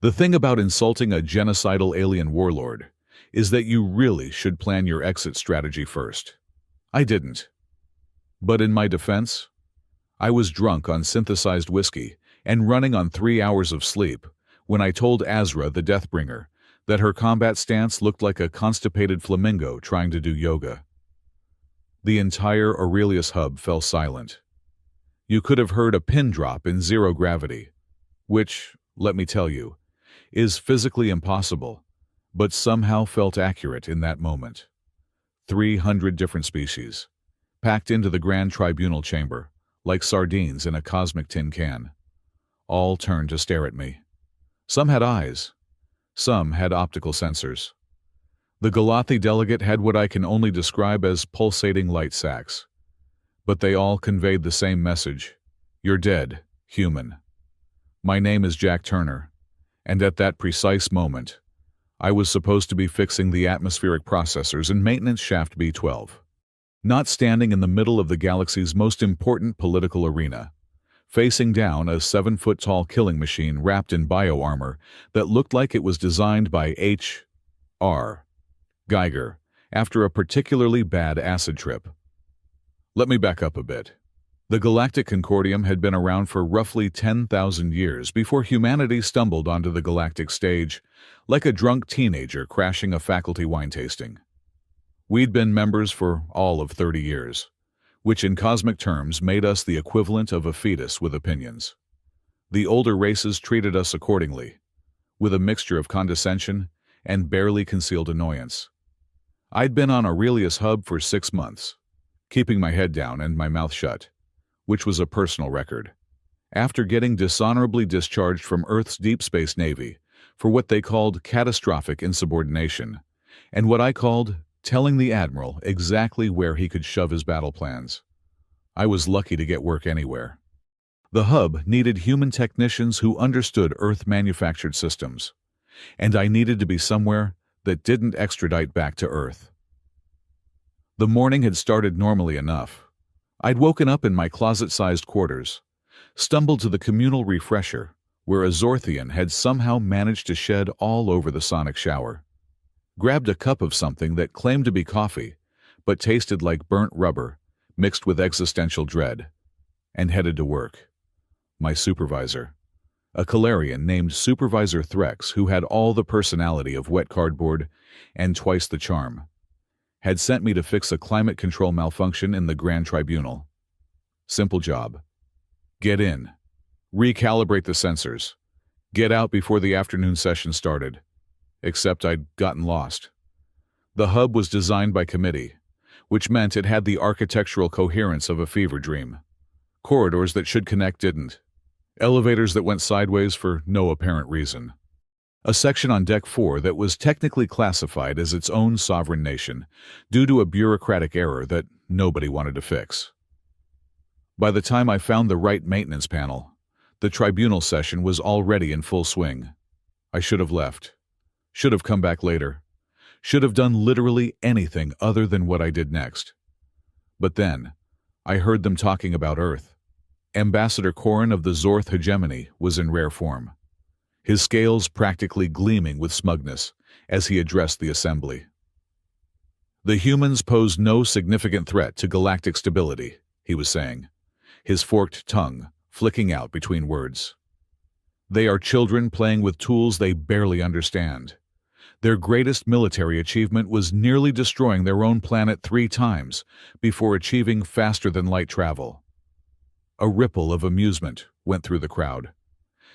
The thing about insulting a genocidal alien warlord is that you really should plan your exit strategy first. I didn't. But in my defense, I was drunk on synthesized whiskey and running on 3 hours of sleep when I told Azra, the Deathbringer, that her combat stance looked like a constipated flamingo trying to do yoga. The entire Aurelius hub fell silent. You could have heard a pin drop in zero gravity, which, let me tell you, is physically impossible, but somehow felt accurate in that moment. 300 different species, packed into the Grand Tribunal chamber, like sardines in a cosmic tin can. All turned to stare at me. Some had eyes. Some had optical sensors. The Galathi delegate had what I can only describe as pulsating light sacs. But they all conveyed the same message. You're dead, human. My name is Jack Turner, and at that precise moment, I was supposed to be fixing the atmospheric processors in maintenance shaft B12. Not standing in the middle of the galaxy's most important political arena, facing down a 7-foot-tall killing machine wrapped in bioarmor that looked like it was designed by H.R. Geiger after a particularly bad acid trip. Let me back up a bit. The Galactic Concordium had been around for roughly 10,000 years before humanity stumbled onto the galactic stage, like a drunk teenager crashing a faculty wine tasting. We'd been members for all of 30 years, which in cosmic terms made us the equivalent of a fetus with opinions. The older races treated us accordingly, with a mixture of condescension and barely concealed annoyance. I'd been on Aurelius Hub for 6 months, keeping my head down and my mouth shut, which was a personal record, after getting dishonorably discharged from Earth's Deep Space Navy for what they called catastrophic insubordination, and what I called telling the Admiral exactly where he could shove his battle plans. I was lucky to get work anywhere. The hub needed human technicians who understood Earth-manufactured systems, and I needed to be somewhere that didn't extradite back to Earth. The morning had started normally enough. I'd woken up in my closet-sized quarters, stumbled to the communal refresher, where a Zorthian had somehow managed to shed all over the sonic shower, grabbed a cup of something that claimed to be coffee, but tasted like burnt rubber mixed with existential dread, and headed to work. My supervisor, a Calarian named Supervisor Threx, who had all the personality of wet cardboard and twice the charm, had sent me to fix a climate control malfunction in the Grand Tribunal. Simple job. Get in. Recalibrate the sensors. Get out before the afternoon session started. Except I'd gotten lost. The hub was designed by committee, which meant it had the architectural coherence of a fever dream. Corridors that should connect didn't. Elevators that went sideways for no apparent reason. A section on Deck 4 that was technically classified as its own sovereign nation due to a bureaucratic error that nobody wanted to fix. By the time I found the right maintenance panel, the tribunal session was already in full swing. I should have left. Should have come back later. Should have done literally anything other than what I did next. But then, I heard them talking about Earth. Ambassador Corrin of the Zorth hegemony was in rare form, his scales practically gleaming with smugness as he addressed the assembly. The humans pose no significant threat to galactic stability, he was saying, his forked tongue flicking out between words. They are children playing with tools they barely understand. Their greatest military achievement was nearly destroying their own planet 3 times before achieving faster-than-light travel. A ripple of amusement went through the crowd.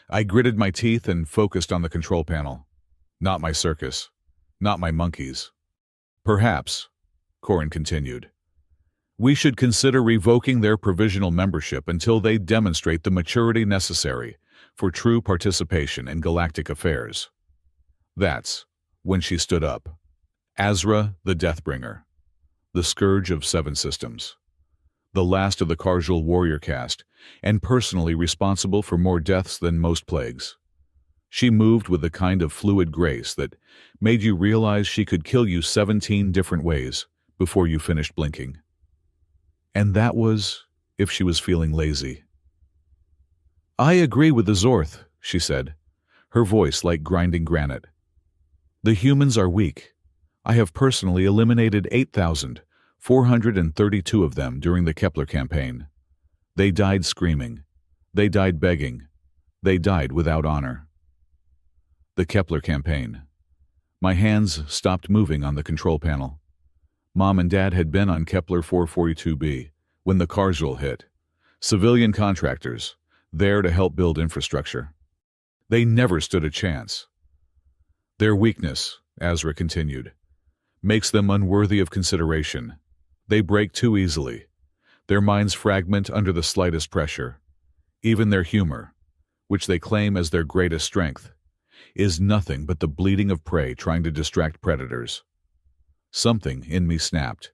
I gritted my teeth and focused on the control panel. Not my circus. Not my monkeys. Perhaps, Corrin continued, we should consider revoking their provisional membership until they demonstrate the maturity necessary for true participation in galactic affairs. That's when she stood up. Azra, the Deathbringer, the scourge of 7 systems, the last of the Karjal warrior caste, and personally responsible for more deaths than most plagues. She moved with the kind of fluid grace that made you realize she could kill you 17 different ways before you finished blinking. And that was if she was feeling lazy. I agree with the Zorth, she said, her voice like grinding granite. The humans are weak. I have personally eliminated 8,432 of them during the Kepler campaign. They died screaming. They died begging. They died without honor. The Kepler campaign. My hands stopped moving on the control panel. Mom and Dad had been on Kepler 442b when the Carswell hit. Civilian contractors, there to help build infrastructure. They never stood a chance. Their weakness, Azra continued, makes them unworthy of consideration. They break too easily. Their minds fragment under the slightest pressure. Even their humor, which they claim as their greatest strength, is nothing but the bleating of prey trying to distract predators. Something in me snapped.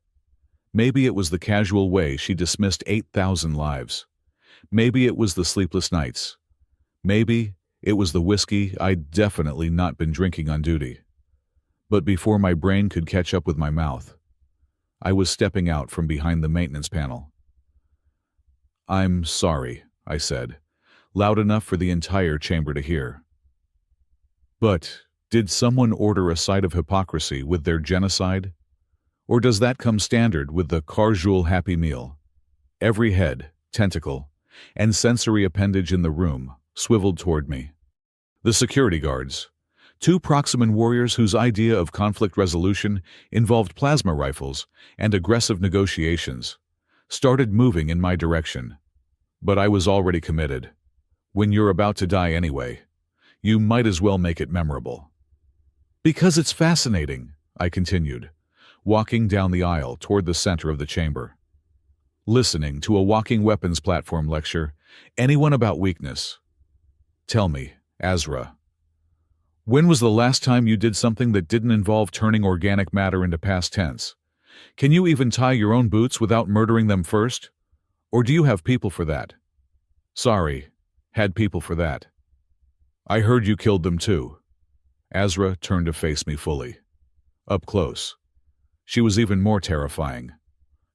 Maybe it was the casual way she dismissed 8,000 lives. Maybe it was the sleepless nights. Maybe it was the whiskey I'd definitely not been drinking on duty. But before my brain could catch up with my mouth, I was stepping out from behind the maintenance panel. "I'm sorry," I said, loud enough for the entire chamber to hear. But did someone order a side of hypocrisy with their genocide? Or does that come standard with the Carswell Happy Meal? Every head, tentacle, and sensory appendage in the room swiveled toward me. The security guards, two Proximan warriors whose idea of conflict resolution involved plasma rifles and aggressive negotiations, started moving in my direction. But I was already committed. When you're about to die anyway, you might as well make it memorable. "Because it's fascinating," I continued, walking down the aisle toward the center of the chamber. Listening to a walking weapons platform lecture, anyone about weakness. Tell me, Azra, when was the last time you did something that didn't involve turning organic matter into past tense? Can you even tie your own boots without murdering them first? Or do you have people for that? Sorry, had people for that. I heard you killed them too. Azra turned to face me fully. Up close. She was even more terrifying.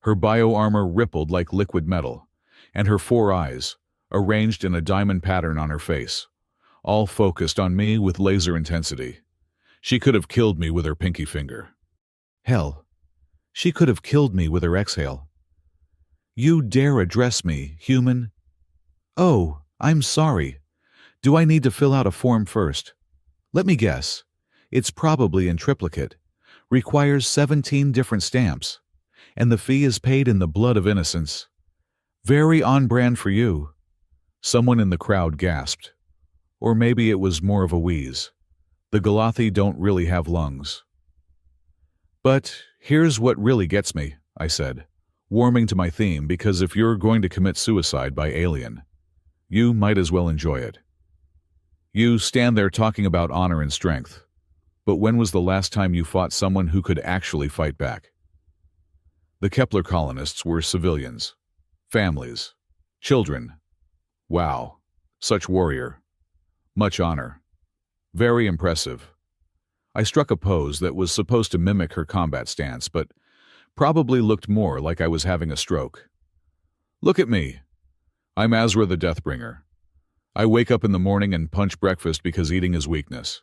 Her bio-armor rippled like liquid metal, and her 4 eyes, arranged in a diamond pattern on her face, all focused on me with laser intensity. She could have killed me with her pinky finger. Hell, she could have killed me with her exhale. "You dare address me, human?" "Oh, I'm sorry. Do I need to fill out a form first?" "Let me guess. It's probably in triplicate. Requires 17 different stamps. And the fee is paid in the blood of innocence. Very on brand for you." Someone in the crowd gasped. Or maybe it was more of a wheeze. The Galathi don't really have lungs. "But here's what really gets me," I said, warming to my theme, because if you're going to commit suicide by alien, you might as well enjoy it. You stand there talking about honor and strength, but when was the last time you fought someone who could actually fight back? The Kepler colonists were civilians, families, children. Wow, such warrior. Much honor. Very impressive. I struck a pose that was supposed to mimic her combat stance, but probably looked more like I was having a stroke. Look at me. I'm Azra the Deathbringer. I wake up in the morning and punch breakfast because eating is weakness.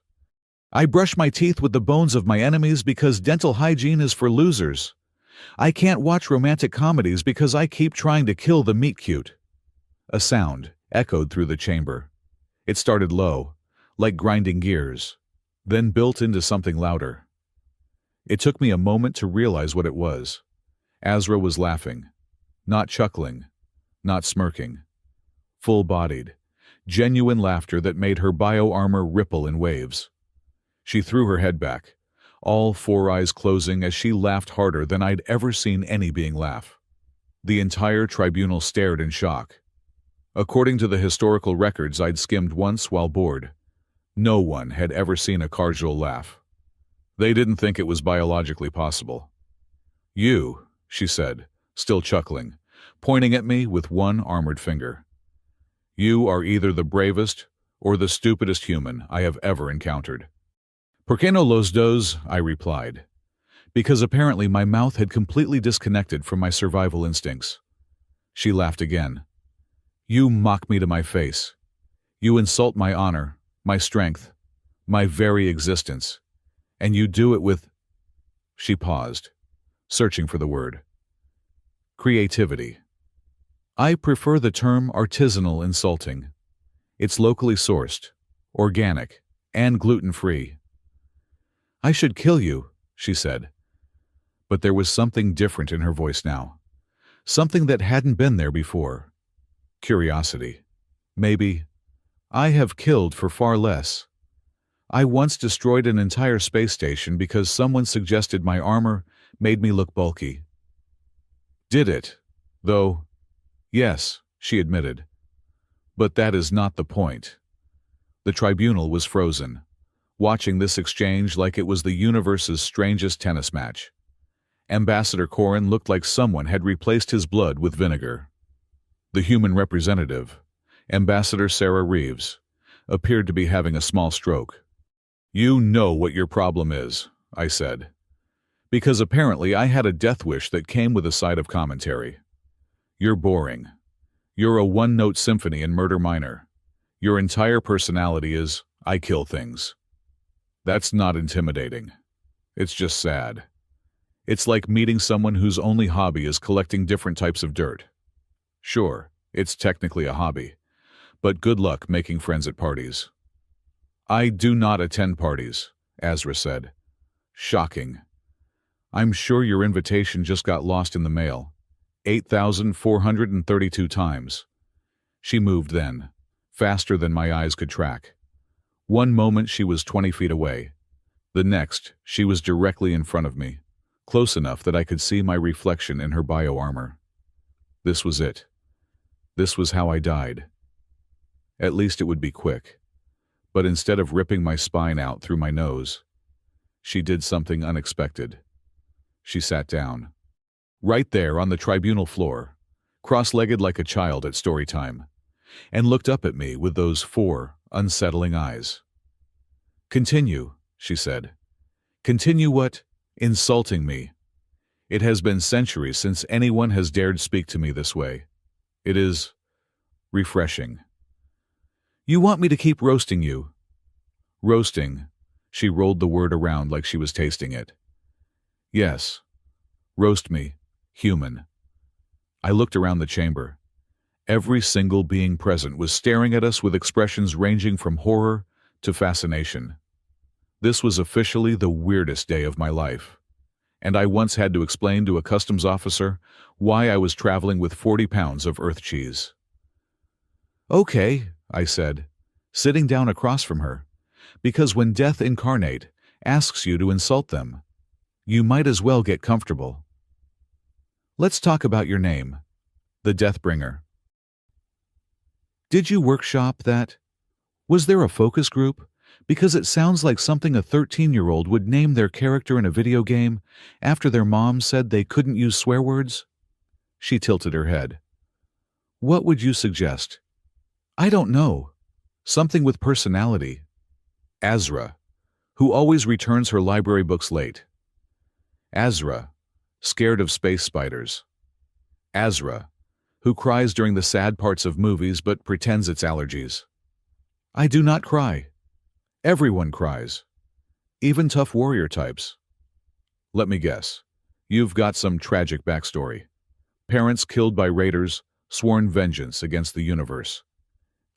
I brush my teeth with the bones of my enemies because dental hygiene is for losers. I can't watch romantic comedies because I keep trying to kill the meet-cute. A sound echoed through the chamber. It started low, like grinding gears, then built into something louder. It took me a moment to realize what it was. Azra was laughing, not chuckling, not smirking. Full-bodied, genuine laughter that made her bio-armor ripple in waves. She threw her head back, all 4 eyes closing as she laughed harder than I'd ever seen any being laugh. The entire tribunal stared in shock. According to the historical records I'd skimmed once while bored, no one had ever seen a Carswell laugh. They didn't think it was biologically possible. "You," she said, still chuckling, pointing at me with one armored finger. "You are either the bravest or the stupidest human I have ever encountered." "Por qué no los dos?" I replied, because apparently my mouth had completely disconnected from my survival instincts. She laughed again. "You mock me to my face. You insult my honor, my strength, my very existence. And you do it with—" She paused, searching for the word. "Creativity. I prefer the term artisanal insulting. It's locally sourced, organic, and gluten-free." "I should kill you," she said. But there was something different in her voice now. Something that hadn't been there before. Curiosity. Maybe. "I have killed for far less. I once destroyed an entire space station because someone suggested my armor made me look bulky." "Did it, though?" "Yes," she admitted. "But that is not the point." The tribunal was frozen, watching this exchange like it was the universe's strangest tennis match. Ambassador Corrin looked like someone had replaced his blood with vinegar. The human representative, Ambassador Sarah Reeves, appeared to be having a small stroke. "You know what your problem is," I said. Because apparently I had a death wish that came with a side of commentary. "You're boring. You're a one-note symphony in murder minor. Your entire personality is, I kill things." That's not intimidating. It's just sad. It's like meeting someone whose only hobby is collecting different types of dirt. Sure, it's technically a hobby, but good luck making friends at parties. "I do not attend parties," Azra said. "Shocking. I'm sure your invitation just got lost in the mail. 8,432 times. She moved then, faster than my eyes could track. One moment she was 20 feet away. The next, she was directly in front of me, close enough that I could see my reflection in her bio-armor. This was it. This was how I died. At least it would be quick. But instead of ripping my spine out through my nose, she did something unexpected. She sat down. Right there on the tribunal floor, cross-legged like a child at story time, and looked up at me with those 4 unsettling eyes. "Continue," she said. "Continue what? Insulting me. It has been centuries since anyone has dared speak to me this way. It is refreshing." "You want me to keep roasting you?" "Roasting." She rolled the word around like she was tasting it. "Yes. Roast me. Human." I looked around the chamber. Every single being present was staring at us with expressions ranging from horror to fascination. This was officially the weirdest day of my life, and I once had to explain to a customs officer why I was traveling with 40 pounds of earth cheese. "Okay," I said, sitting down across from her, "because when death incarnate asks you to insult them, you might as well get comfortable. Let's talk about your name, the Deathbringer. Did you workshop that? Was there a focus group? Because it sounds like something a 13-year-old would name their character in a video game after their mom said they couldn't use swear words." She tilted her head. "What would you suggest?" "I don't know. Something with personality. Azra, who always returns her library books late. Azra, scared of space spiders. Azra, who cries during the sad parts of movies but pretends it's allergies. I do not cry. Everyone cries. Even tough warrior types. Let me guess. You've got some tragic backstory. Parents killed by raiders, sworn vengeance against the universe.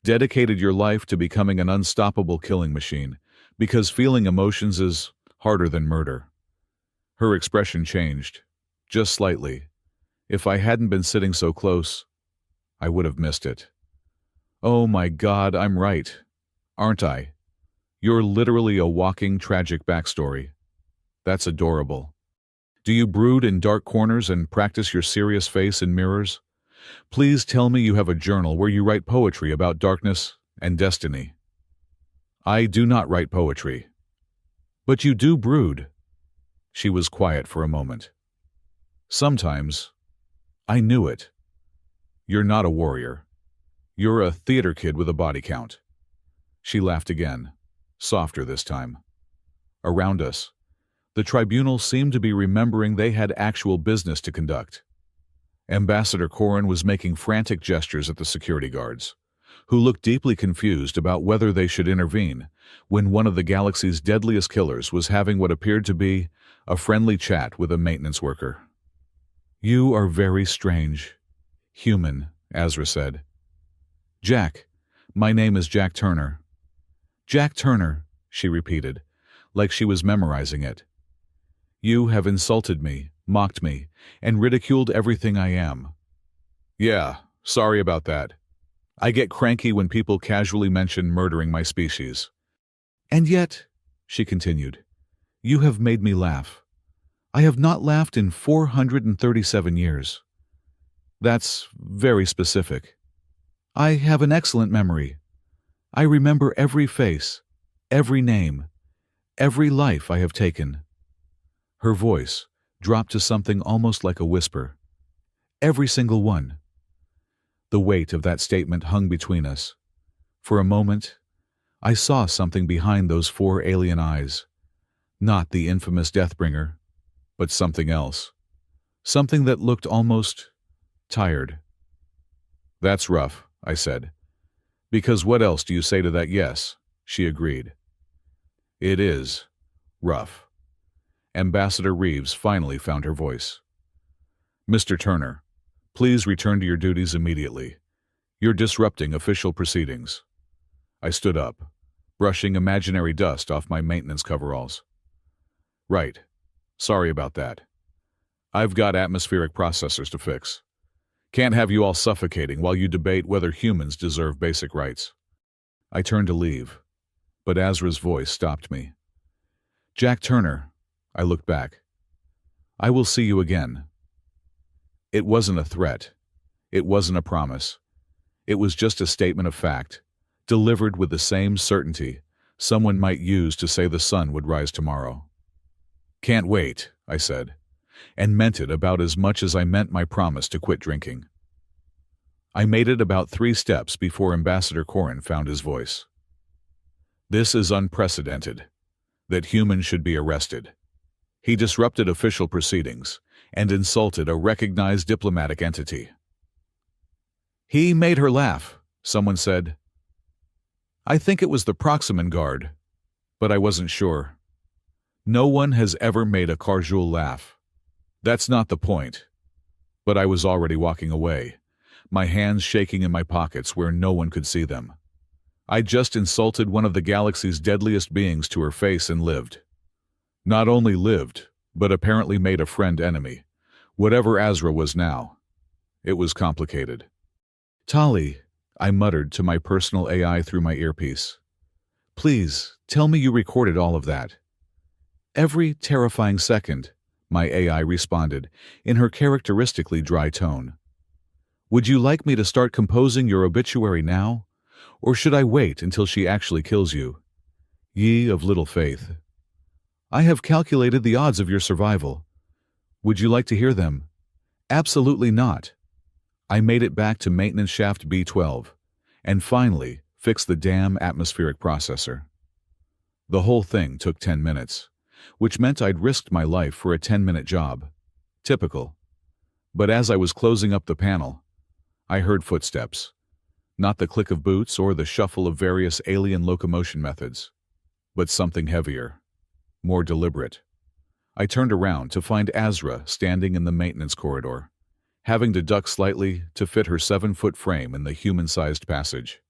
Dedicated your life to becoming an unstoppable killing machine because feeling emotions is harder than murder." Her expression changed, just slightly. If I hadn't been sitting so close, I would have missed it. "Oh my God, I'm right. Aren't I? You're literally a walking tragic backstory. That's adorable. Do you brood in dark corners and practice your serious face in mirrors? Please tell me you have a journal where you write poetry about darkness and destiny." "I do not write poetry." "But you do brood." She was quiet for a moment. "Sometimes. I knew it. You're not a warrior. You're a theater kid with a body count." She laughed again, softer this time. Around us, the tribunal seemed to be remembering they had actual business to conduct. Ambassador Corrin was making frantic gestures at the security guards, who looked deeply confused about whether they should intervene when one of the galaxy's deadliest killers was having what appeared to be a friendly chat with a maintenance worker. "You are very strange. Human," Azra said. "Jack. My name is Jack Turner." "Jack Turner," she repeated, like she was memorizing it. "You have insulted me, mocked me, and ridiculed everything I am." "Yeah, sorry about that. I get cranky when people casually mention murdering my species." "And yet," she continued, "you have made me laugh. I have not laughed in 437 years. That's very specific. I have an excellent memory. I remember every face, every name, every life I have taken." Her voice dropped to something almost like a whisper. "Every single one." The weight of that statement hung between us. For a moment, I saw something behind those 4 alien eyes. Not the infamous Deathbringer, but something else. Something that looked almost tired. "That's rough," I said. "Because what else do you say to that?" "Yes," she agreed. "It is rough." Ambassador Reeves finally found her voice. "Mr. Turner, please return to your duties immediately. You're disrupting official proceedings." I stood up, brushing imaginary dust off my maintenance coveralls. "Right. Sorry about that. I've got atmospheric processors to fix. Can't have you all suffocating while you debate whether humans deserve basic rights." I turned to leave, but Azra's voice stopped me. "Jack Turner," I looked back. "I will see you again." It wasn't a threat. It wasn't a promise. It was just a statement of fact, delivered with the same certainty someone might use to say the sun would rise tomorrow. "Can't wait," I said, and meant it about as much as I meant my promise to quit drinking. I made it about 3 steps before Ambassador Corrin found his voice. "This is unprecedented. That humans should be arrested. He disrupted official proceedings and insulted a recognized diplomatic entity." "He made her laugh," someone said. "I think it was the Proximan Guard, but I wasn't sure." No one has ever made a Karjul laugh. That's not the point. But I was already walking away, my hands shaking in my pockets where no one could see them. I just insulted one of the galaxy's deadliest beings to her face and lived. Not only lived, but apparently made a friend enemy, whatever Azra was now. It was complicated. "Tali," I muttered to my personal AI through my earpiece. "Please, tell me you recorded all of that." "Every terrifying second," my AI responded, in her characteristically dry tone. "Would you like me to start composing your obituary now, or should I wait until she actually kills you? Ye of little faith. I have calculated the odds of your survival. Would you like to hear them?" "Absolutely not." I made it back to maintenance shaft B12, and finally fixed the damn atmospheric processor. The whole thing took 10 minutes, which meant I'd risked my life for a 10-minute job. Typical. But as I was closing up the panel, I heard footsteps. Not the click of boots or the shuffle of various alien locomotion methods, but something heavier, more deliberate. I turned around to find Azra standing in the maintenance corridor, having to duck slightly to fit her 7-foot frame in the human-sized passage.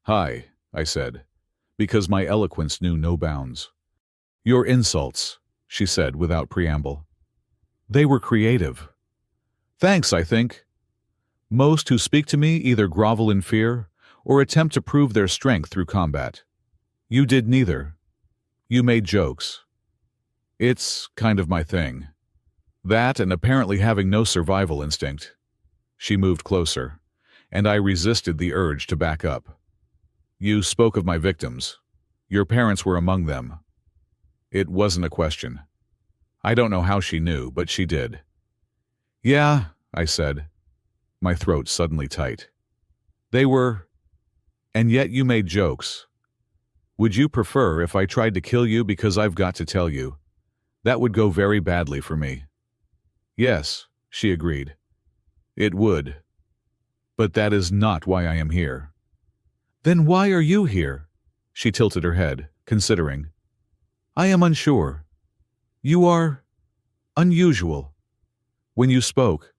"Hi," I said, because my eloquence knew no bounds. "Your insults," she said without preamble. "They were creative." "Thanks, I think. Most who speak to me either grovel in fear or attempt to prove their strength through combat. You did neither. You made jokes. It's kind of my thing. That and apparently having no survival instinct." She moved closer, and I resisted the urge to back up. "You spoke of my victims. Your parents were among them." It wasn't a question. I don't know how she knew, but she did. "Yeah," I said, my throat suddenly tight. "They were... and yet you made jokes. Would you prefer if I tried to kill you because I've got to tell you? That would go very badly for me." "Yes," she agreed. "It would. But that is not why I am here." "Then why are you here?" She tilted her head, considering. "I am unsure. You are unusual. When you spoke,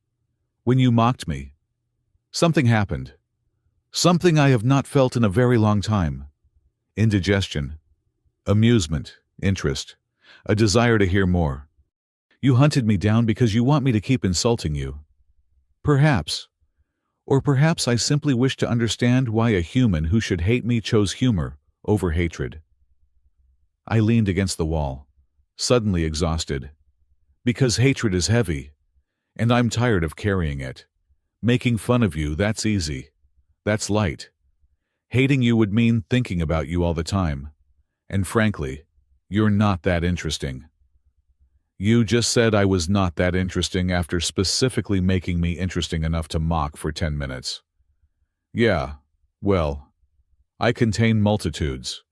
when you mocked me, something happened. Something I have not felt in a very long time. Indigestion, amusement, interest, a desire to hear more. You hunted me down because you want me to keep insulting you. Perhaps. Or perhaps I simply wish to understand why a human who should hate me chose humor over hatred." I leaned against the wall, suddenly exhausted. "Because hatred is heavy, and I'm tired of carrying it. Making fun of you, that's easy. That's light. Hating you would mean thinking about you all the time. And frankly, you're not that interesting." "You just said I was not that interesting after specifically making me interesting enough to mock for 10 minutes. "Yeah, well, I contain multitudes."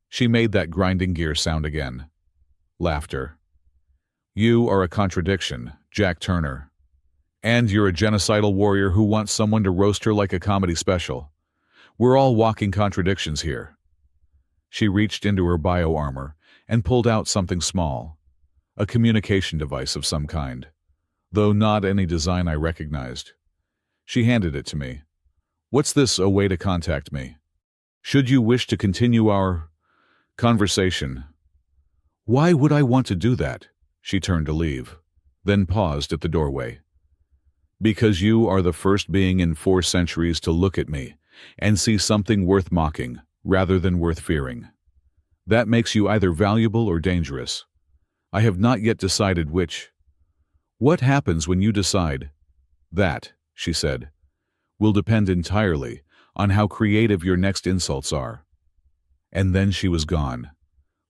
She made that grinding gear sound again. Laughter. "You are a contradiction, Jack Turner. And you're a genocidal warrior who wants someone to roast her like a comedy special. We're all walking contradictions here." She reached into her bio-armor and pulled out something small. A communication device of some kind, though not any design I recognized. She handed it to me. "What's this, a way to contact me? Should you wish to continue our conversation?" "Why would I want to do that?" She turned to leave, then paused at the doorway. "Because you are the first being in 4 centuries to look at me and see something worth mocking rather than worth fearing. That makes you either valuable or dangerous. I have not yet decided which." "What happens when you decide?" "That," she said, "will depend entirely on how creative your next insults are." And then she was gone,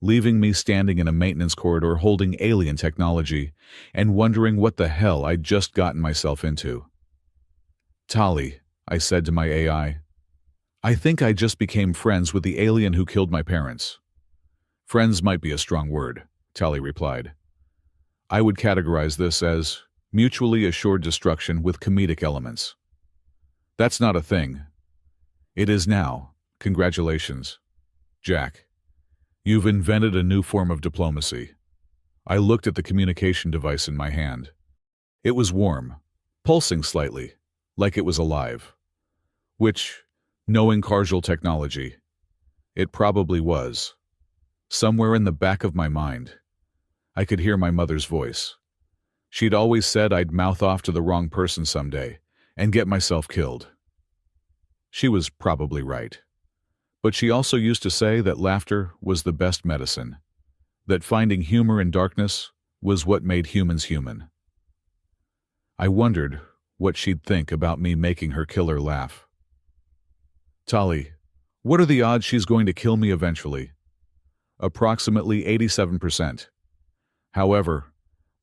leaving me standing in a maintenance corridor holding alien technology and wondering what the hell I'd just gotten myself into. "Tali," I said to my AI, "I think I just became friends with the alien who killed my parents." "Friends might be a strong word," Tali replied. "I would categorize this as mutually assured destruction with comedic elements." "That's not a thing." "It is now. Congratulations. Jack. You've invented a new form of diplomacy." I looked at the communication device in my hand. It was warm, pulsing slightly, like it was alive. Which, knowing causal technology, it probably was. Somewhere in the back of my mind, I could hear my mother's voice. She'd always said I'd mouth off to the wrong person someday and get myself killed. She was probably right. But she also used to say that laughter was the best medicine, that finding humor in darkness was what made humans human. I wondered what she'd think about me making her killer laugh. "Tali, what are the odds she's going to kill me eventually?" "Approximately 87%. However,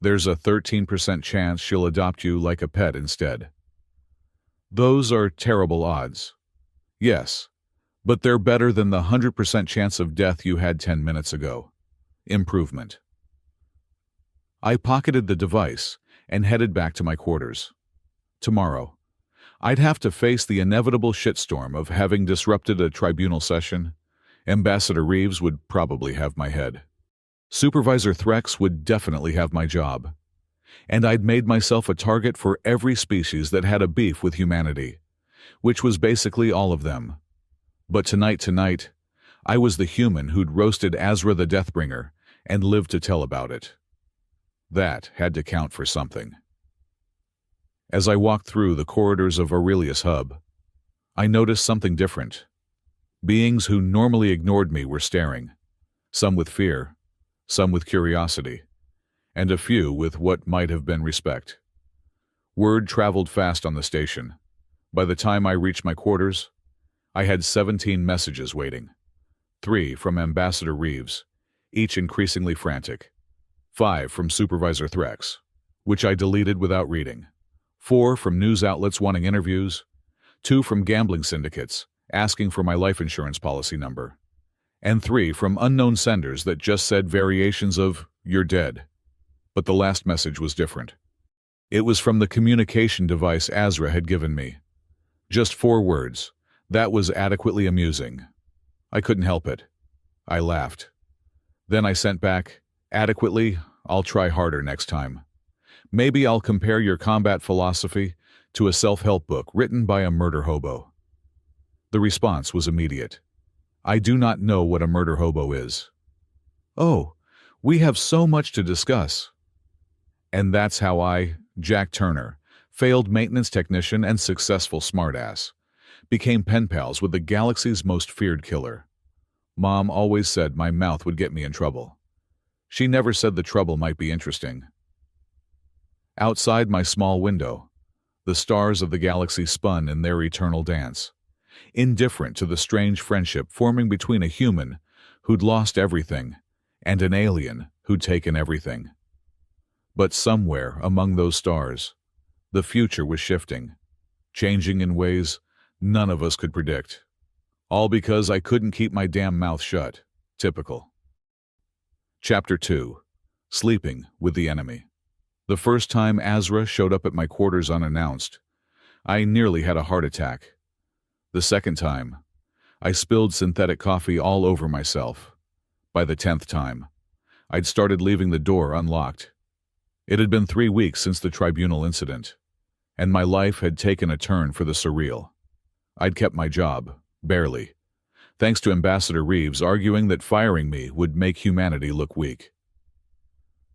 there's a 13% chance she'll adopt you like a pet instead." "Those are terrible odds." "Yes, but they're better than the 100% chance of death you had 10 minutes ago. Improvement." I pocketed the device and headed back to my quarters. Tomorrow, I'd have to face the inevitable shitstorm of having disrupted a tribunal session. Ambassador Reeves would probably have my head. Supervisor Threx would definitely have my job. And I'd made myself a target for every species that had a beef with humanity, which was basically all of them. But tonight, I was the human who'd roasted Azra the Deathbringer and lived to tell about it. That had to count for something. As I walked through the corridors of Aurelius Hub, I noticed something different. Beings who normally ignored me were staring, some with fear, some with curiosity, and a few with what might have been respect. Word traveled fast on the station. By the time I reached my quarters, I had 17 messages waiting. 3 from Ambassador Reeves, each increasingly frantic. 5 from Supervisor Threx, which I deleted without reading. 4 from news outlets wanting interviews. 2 from gambling syndicates, asking for my life insurance policy number. And 3 from unknown senders that just said variations of, "You're dead." But the last message was different. It was from the communication device Azra had given me. Just 4 words. That was adequately amusing. I couldn't help it. I laughed. Then I sent back, adequately, I'll try harder next time. Maybe I'll compare your combat philosophy to a self-help book written by a murder hobo. The response was immediate. I do not know what a murder hobo is. Oh, we have so much to discuss. And that's how I, Jack Turner, failed maintenance technician and successful smartass, became pen pals with the galaxy's most feared killer. Mom always said my mouth would get me in trouble. She never said the trouble might be interesting. Outside my small window, the stars of the galaxy spun in their eternal dance, indifferent to the strange friendship forming between a human who'd lost everything and an alien who'd taken everything. But somewhere among those stars, the future was shifting, changing in ways none of us could predict. All because I couldn't keep my damn mouth shut. Typical. Chapter 2. Sleeping with the Enemy. The first time Azra showed up at my quarters unannounced, I nearly had a heart attack. The second time, I spilled synthetic coffee all over myself. By the 10th time, I'd started leaving the door unlocked. It had been 3 weeks since the tribunal incident, and my life had taken a turn for the surreal. I'd kept my job, barely, thanks to Ambassador Reeves arguing that firing me would make humanity look weak.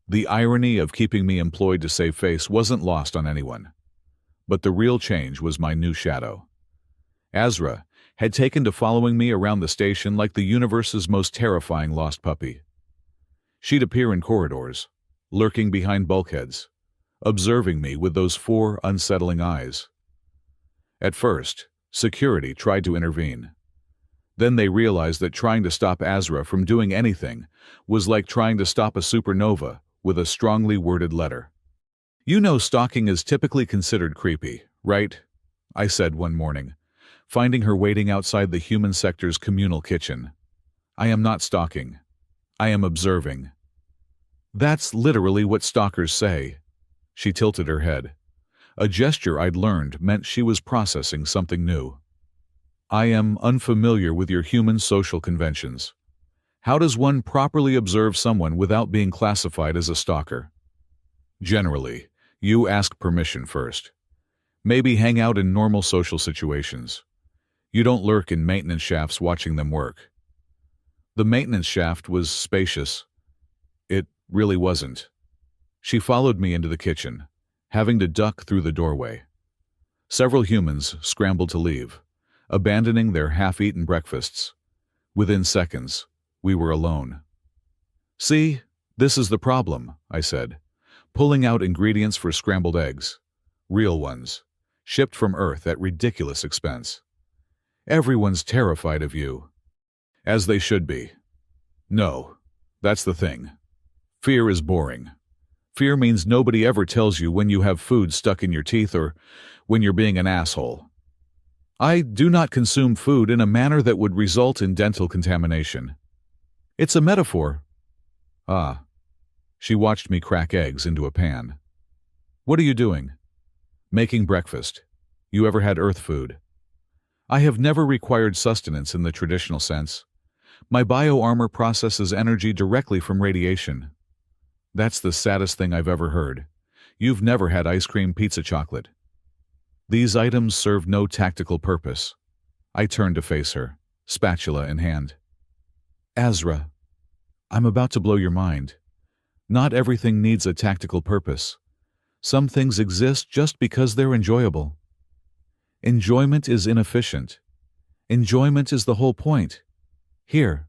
The irony of keeping me employed to save face wasn't lost on anyone. But the real change was my new shadow. Azra had taken to following me around the station like the universe's most terrifying lost puppy. She'd appear in corridors, lurking behind bulkheads, observing me with those 4 unsettling eyes. At first, security tried to intervene. Then they realized that trying to stop Azra from doing anything was like trying to stop a supernova with a strongly worded letter. You know stalking is typically considered creepy, right? I said one morning, finding her waiting outside the human sector's communal kitchen. I am not stalking. I am observing. That's literally what stalkers say. She tilted her head. A gesture I'd learned meant she was processing something new. I am unfamiliar with your human social conventions. How does one properly observe someone without being classified as a stalker? Generally, you ask permission first. Maybe hang out in normal social situations. You don't lurk in maintenance shafts watching them work. The maintenance shaft was spacious. It really wasn't. She followed me into the kitchen, having to duck through the doorway. Several humans scrambled to leave, abandoning their half-eaten breakfasts. Within seconds, we were alone. See, this is the problem, I said, pulling out ingredients for scrambled eggs. Real ones, shipped from Earth at ridiculous expense. Everyone's terrified of you. As they should be. No, that's the thing. Fear is boring. Fear means nobody ever tells you when you have food stuck in your teeth or when you're being an asshole. I do not consume food in a manner that would result in dental contamination. It's a metaphor. Ah. She watched me crack eggs into a pan. What are you doing? Making breakfast. You ever had Earth food? I have never required sustenance in the traditional sense. My bioarmor processes energy directly from radiation. That's the saddest thing I've ever heard. You've never had ice cream pizza chocolate. These items serve no tactical purpose. I turned to face her, spatula in hand. Azra, I'm about to blow your mind. Not everything needs a tactical purpose. Some things exist just because they're enjoyable. Enjoyment is inefficient. Enjoyment is the whole point. Here.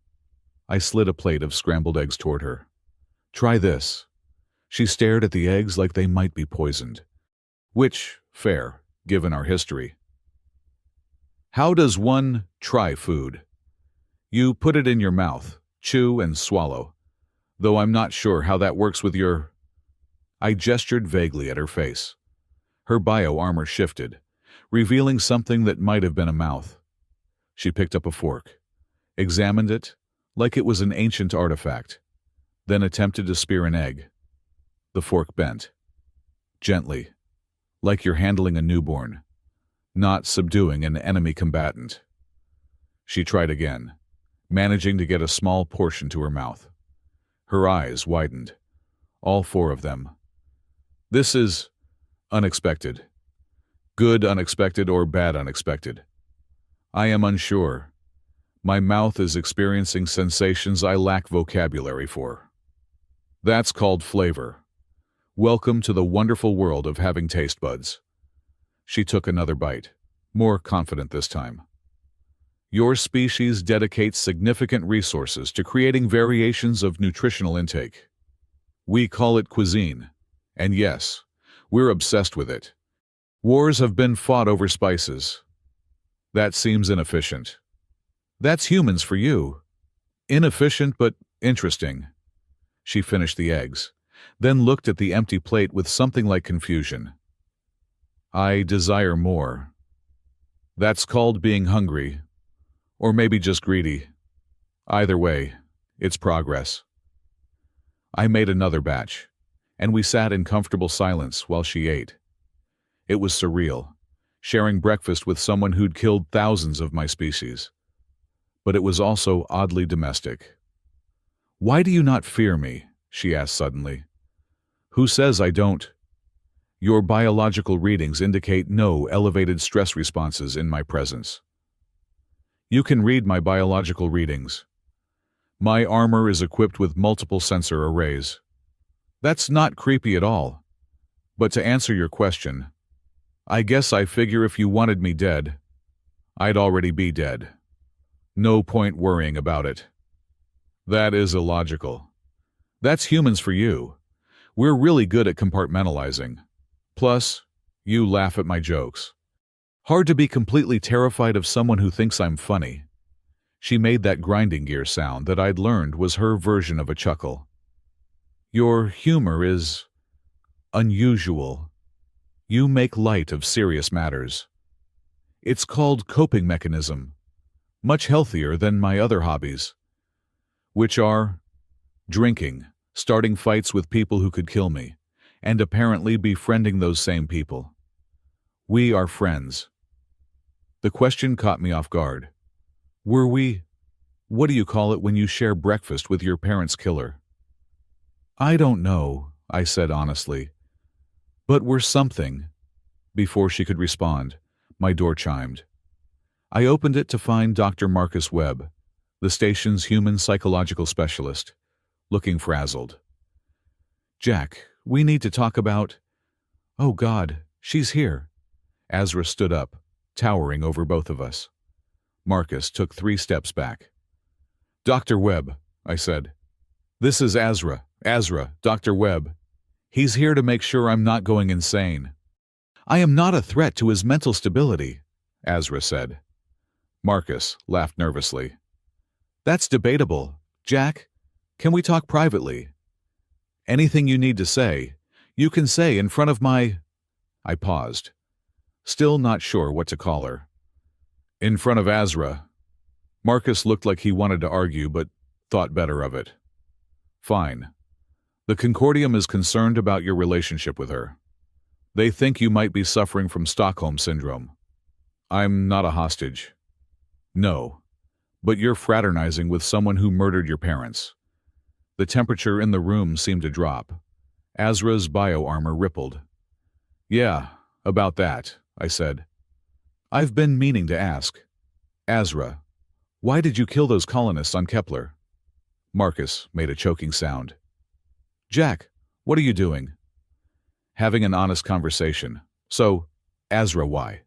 I slid a plate of scrambled eggs toward her. Try this. She stared at the eggs like they might be poisoned. Which, fair, given our history. How does one try food? You put it in your mouth, chew and swallow. Though I'm not sure how that works with your... I gestured vaguely at her face. Her bioarmor shifted, revealing something that might have been a mouth. She picked up a fork, examined it like it was an ancient artifact, then attempted to spear an egg. The fork bent. Gently, like you're handling a newborn. not subduing an enemy combatant. She tried again, managing to get a small portion to her mouth. Her eyes widened, all four of them. This is unexpected. Good unexpected or bad unexpected? I am unsure. My mouth is experiencing sensations I lack vocabulary for. That's called flavor. Welcome to the wonderful world of having taste buds. She took another bite, more confident this time. Your species dedicates significant resources to creating variations of nutritional intake. We call it cuisine. And yes, we're obsessed with it. Wars have been fought over spices. That seems inefficient. That's humans for you. Inefficient but interesting. She finished the eggs, then looked at the empty plate with something like confusion. I desire more. That's called being hungry. Or maybe just greedy. Either way, it's progress. I made another batch, and we sat in comfortable silence while she ate. It was surreal, sharing breakfast with someone who'd killed thousands of my species. But it was also oddly domestic. Why do you not fear me? She asked suddenly. Who says I don't? Your biological readings indicate no elevated stress responses in my presence. You can read my biological readings. My armor is equipped with multiple sensor arrays. That's not creepy at all. But to answer your question, I guess I figure if you wanted me dead, I'd already be dead. No point worrying about it. That is illogical. That's humans for you. We're really good at compartmentalizing. Plus, you laugh at my jokes. Hard to be completely terrified of someone who thinks I'm funny. She made that grinding gear sound that I'd learned was her version of a chuckle. Your humor is unusual. You make light of serious matters. It's called coping mechanism, much healthier than my other hobbies, which are drinking, starting fights with people who could kill me, and apparently befriending those same people. We are friends. The question caught me off guard. Were we? What do you call it when you share breakfast with your parents' killer? I don't know, I said honestly. But we're something. Before she could respond, my door chimed. I opened it to find Dr. Marcus Webb, the station's human psychological specialist, looking frazzled. Jack, we need to talk about... Oh God, she's here. Azra stood up, towering over both of us. Marcus took 3 steps back. Dr. Webb, I said. This is Azra, Dr. Webb. He's here to make sure I'm not going insane. I am not a threat to his mental stability, Azra said. Marcus laughed nervously. That's debatable. Jack, can we talk privately? Anything you need to say, you can say in front of my... I paused, still not sure what to call her. In front of Azra. Marcus looked like he wanted to argue, but thought better of it. Fine. The Concordium is concerned about your relationship with her. They think you might be suffering from Stockholm Syndrome. I'm not a hostage. No, but you're fraternizing with someone who murdered your parents. The temperature in the room seemed to drop. Azra's bio-armor rippled. Yeah, about that, I said. I've been meaning to ask. Azra, why did you kill those colonists on Kepler? Marcus made a choking sound. Jack, what are you doing? Having an honest conversation. So, Azra, why?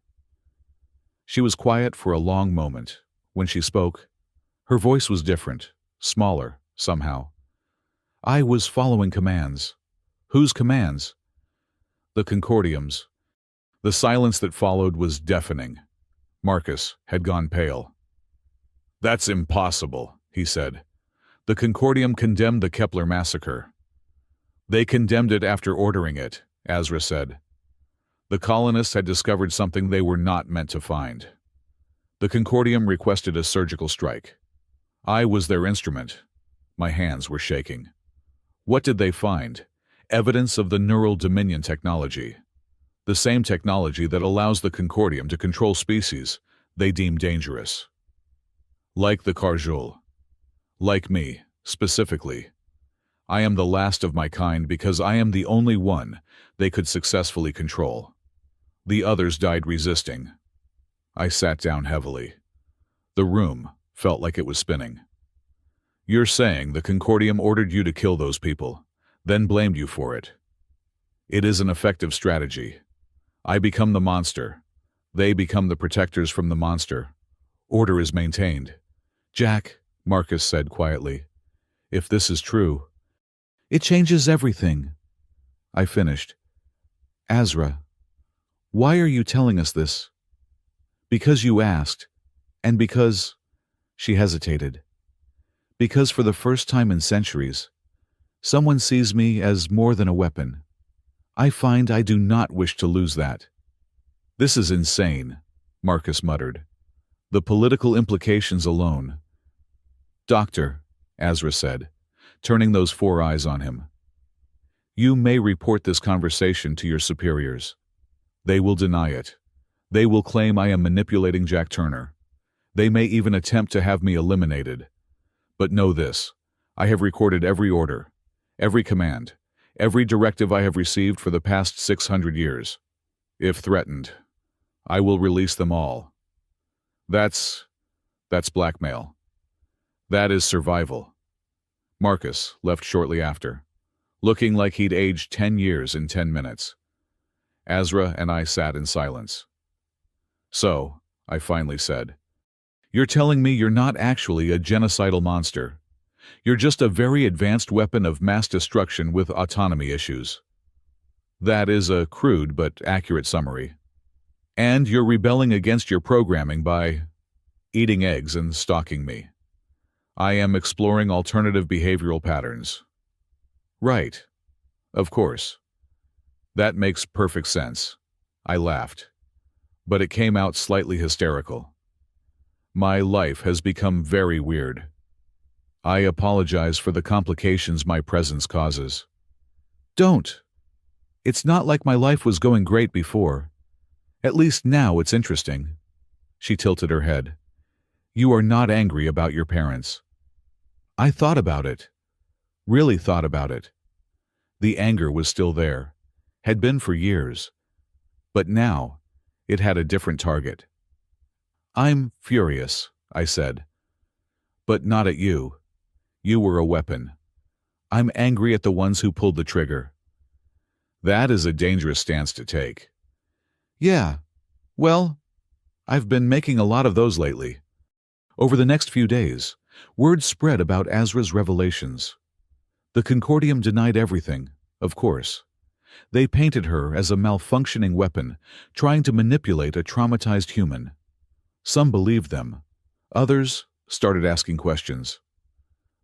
She was quiet for a long moment. When she spoke, her voice was different, smaller, somehow. I was following commands. Whose commands? The Concordium's. The silence that followed was deafening. Marcus had gone pale. That's impossible, he said. The Concordium condemned the Kepler massacre. They condemned it after ordering it, Azra said. The colonists had discovered something they were not meant to find. The Concordium requested a surgical strike. I was their instrument. My hands were shaking. What did they find? Evidence of the neural dominion technology. The same technology that allows the Concordium to control species they deem dangerous. Like the Karjul. Like me, specifically. I am the last of my kind because I am the only one they could successfully control. The others died resisting. I sat down heavily. The room felt like it was spinning. You're saying the Concordium ordered you to kill those people, then blamed you for it. It is an effective strategy. I become the monster. They become the protectors from the monster. Order is maintained. Jack, Marcus said quietly, if this is true, it changes everything. I finished. Azra, why are you telling us this? Because you asked, and because... She hesitated. Because for the first time in centuries, someone sees me as more than a weapon. I find I do not wish to lose that. This is insane, Marcus muttered. The political implications alone. Doctor, Azra said, turning those 4 eyes on him. You may report this conversation to your superiors. They will deny it. They will claim I am manipulating Jack Turner. They may even attempt to have me eliminated. But know this, I have recorded every order, every command, every directive I have received for the past 600 years. If threatened, I will release them all. That's blackmail. That is survival. Marcus left shortly after, looking like he'd aged 10 years in 10 minutes. Azra and I sat in silence. So, I finally said, you're telling me you're not actually a genocidal monster. You're just a very advanced weapon of mass destruction with autonomy issues. That is a crude but accurate summary. And you're rebelling against your programming by eating eggs and stalking me. I am exploring alternative behavioral patterns. Right. Of course. That makes perfect sense. I laughed. But it came out slightly hysterical. My life has become very weird. I apologize for the complications my presence causes. Don't. It's not like my life was going great before. At least now it's interesting. She tilted her head. You are not angry about your parents. I thought about it. Really thought about it. The anger was still there. Had been for years. But now, it had a different target. I'm furious, I said. But not at you. You were a weapon. I'm angry at the ones who pulled the trigger. That is a dangerous stance to take. Yeah. Well, I've been making a lot of those lately. Over the next few days, word spread about Azra's revelations. The Concordium denied everything, of course. They painted her as a malfunctioning weapon, trying to manipulate a traumatized human. Some believed them. Others started asking questions.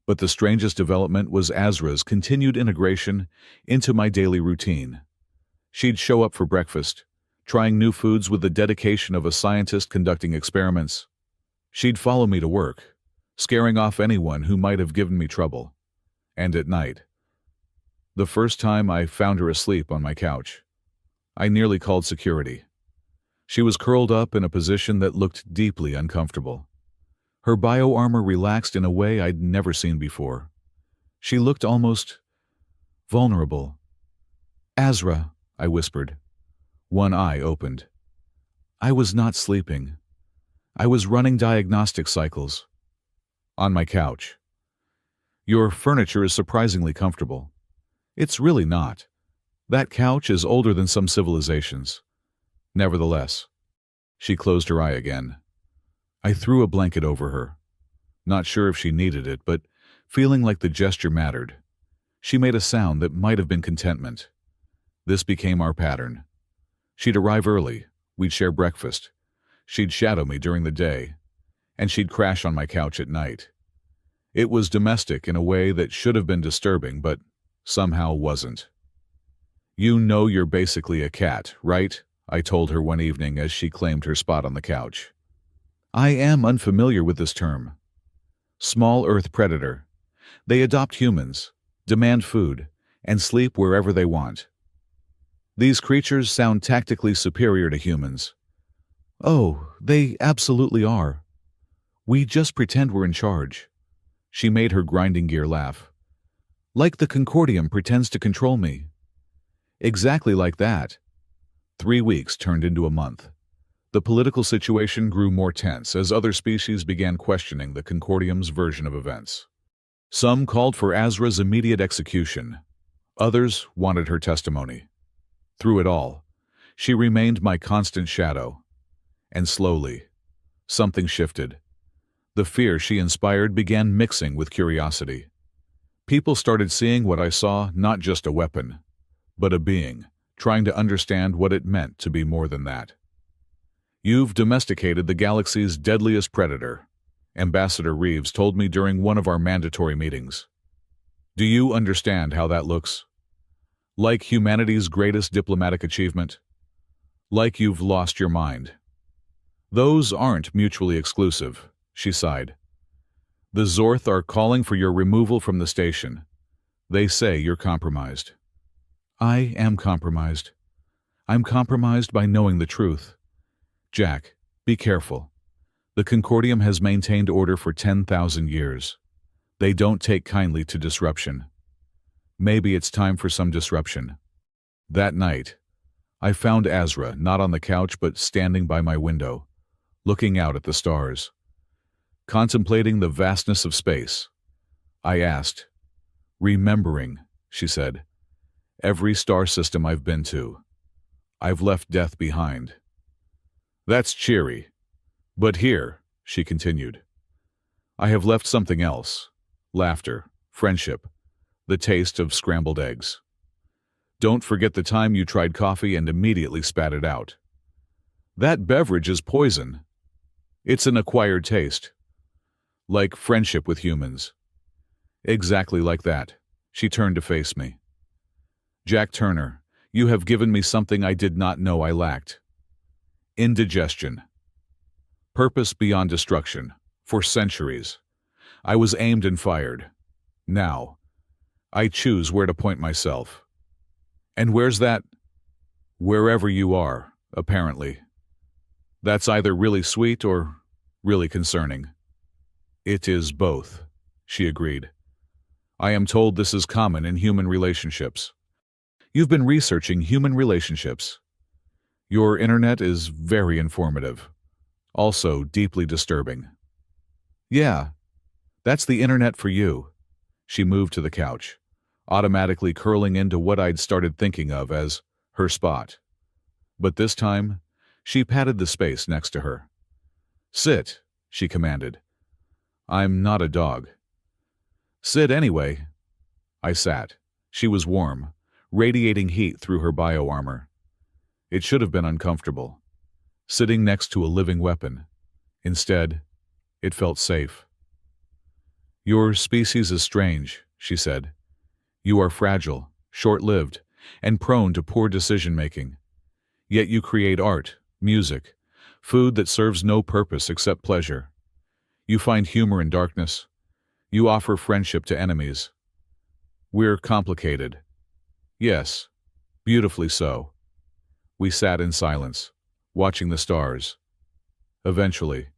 But the strangest development was Azra's continued integration into my daily routine. She'd show up for breakfast, trying new foods with the dedication of a scientist conducting experiments. She'd follow me to work, scaring off anyone who might have given me trouble. And at night. The first time I found her asleep on my couch, I nearly called security. She was curled up in a position that looked deeply uncomfortable. Her bioarmor relaxed in a way I'd never seen before. She looked almost vulnerable. Azra, I whispered. One eye opened. I was not sleeping. I was running diagnostic cycles. On my couch. Your furniture is surprisingly comfortable. It's really not. That couch is older than some civilizations. Nevertheless, she closed her eye again. I threw a blanket over her. Not sure if she needed it, but feeling like the gesture mattered. She made a sound that might have been contentment. This became our pattern. She'd arrive early, we'd share breakfast. She'd shadow me during the day, and she'd crash on my couch at night. It was domestic in a way that should have been disturbing, but somehow wasn't. You know you're basically a cat, right? I told her one evening as she claimed her spot on the couch. I am unfamiliar with this term. Small Earth predator. They adopt humans, demand food, and sleep wherever they want. These creatures sound tactically superior to humans. Oh, they absolutely are. We just pretend we're in charge. She made her grinding gear laugh. Like the Concordium pretends to control me. Exactly like that. 3 weeks turned into a month. The political situation grew more tense as other species began questioning the Concordium's version of events. Some called for Azra's immediate execution. Others wanted her testimony. Through it all, she remained my constant shadow. And slowly, something shifted. The fear she inspired began mixing with curiosity. People started seeing what I saw, not just a weapon, but a being, trying to understand what it meant to be more than that. You've domesticated the galaxy's deadliest predator, Ambassador Reeves told me during one of our mandatory meetings. Do you understand how that looks? Like humanity's greatest diplomatic achievement? Like you've lost your mind. Those aren't mutually exclusive, she sighed. The Zorth are calling for your removal from the station. They say you're compromised. I am compromised. I'm compromised by knowing the truth. Jack, be careful. The Concordium has maintained order for 10,000 years. They don't take kindly to disruption. Maybe it's time for some disruption. That night, I found Azra not on the couch but standing by my window, looking out at the stars. Contemplating the vastness of space. I asked. Remembering, she said. Every star system I've been to. I've left death behind. That's cheery. But here, she continued, I have left something else. Laughter, friendship, the taste of scrambled eggs. Don't forget the time you tried coffee and immediately spat it out. That beverage is poison. It's an acquired taste. Like friendship with humans. Exactly like that. She turned to face me. Jack Turner, you have given me something I did not know I lacked. Indigestion. Purpose beyond destruction. For centuries. I was aimed and fired. Now, I choose where to point myself. And where's that? Wherever you are, apparently. That's either really sweet or really concerning. It is both, she agreed. I am told this is common in human relationships. You've been researching human relationships. Your internet is very informative. Also deeply disturbing. Yeah, that's the internet for you. She moved to the couch, automatically curling into what I'd started thinking of as her spot. But this time, she patted the space next to her. Sit, she commanded. I'm not a dog. Sit anyway. I sat. She was warm, radiating heat through her bio-armor. It should have been uncomfortable, sitting next to a living weapon. Instead, it felt safe. Your species is strange, she said. You are fragile, short-lived, and prone to poor decision-making. Yet you create art, music, food that serves no purpose except pleasure. You find humor in darkness. You offer friendship to enemies. We're complicated. Yes, beautifully so. We sat in silence, watching the stars. Eventually,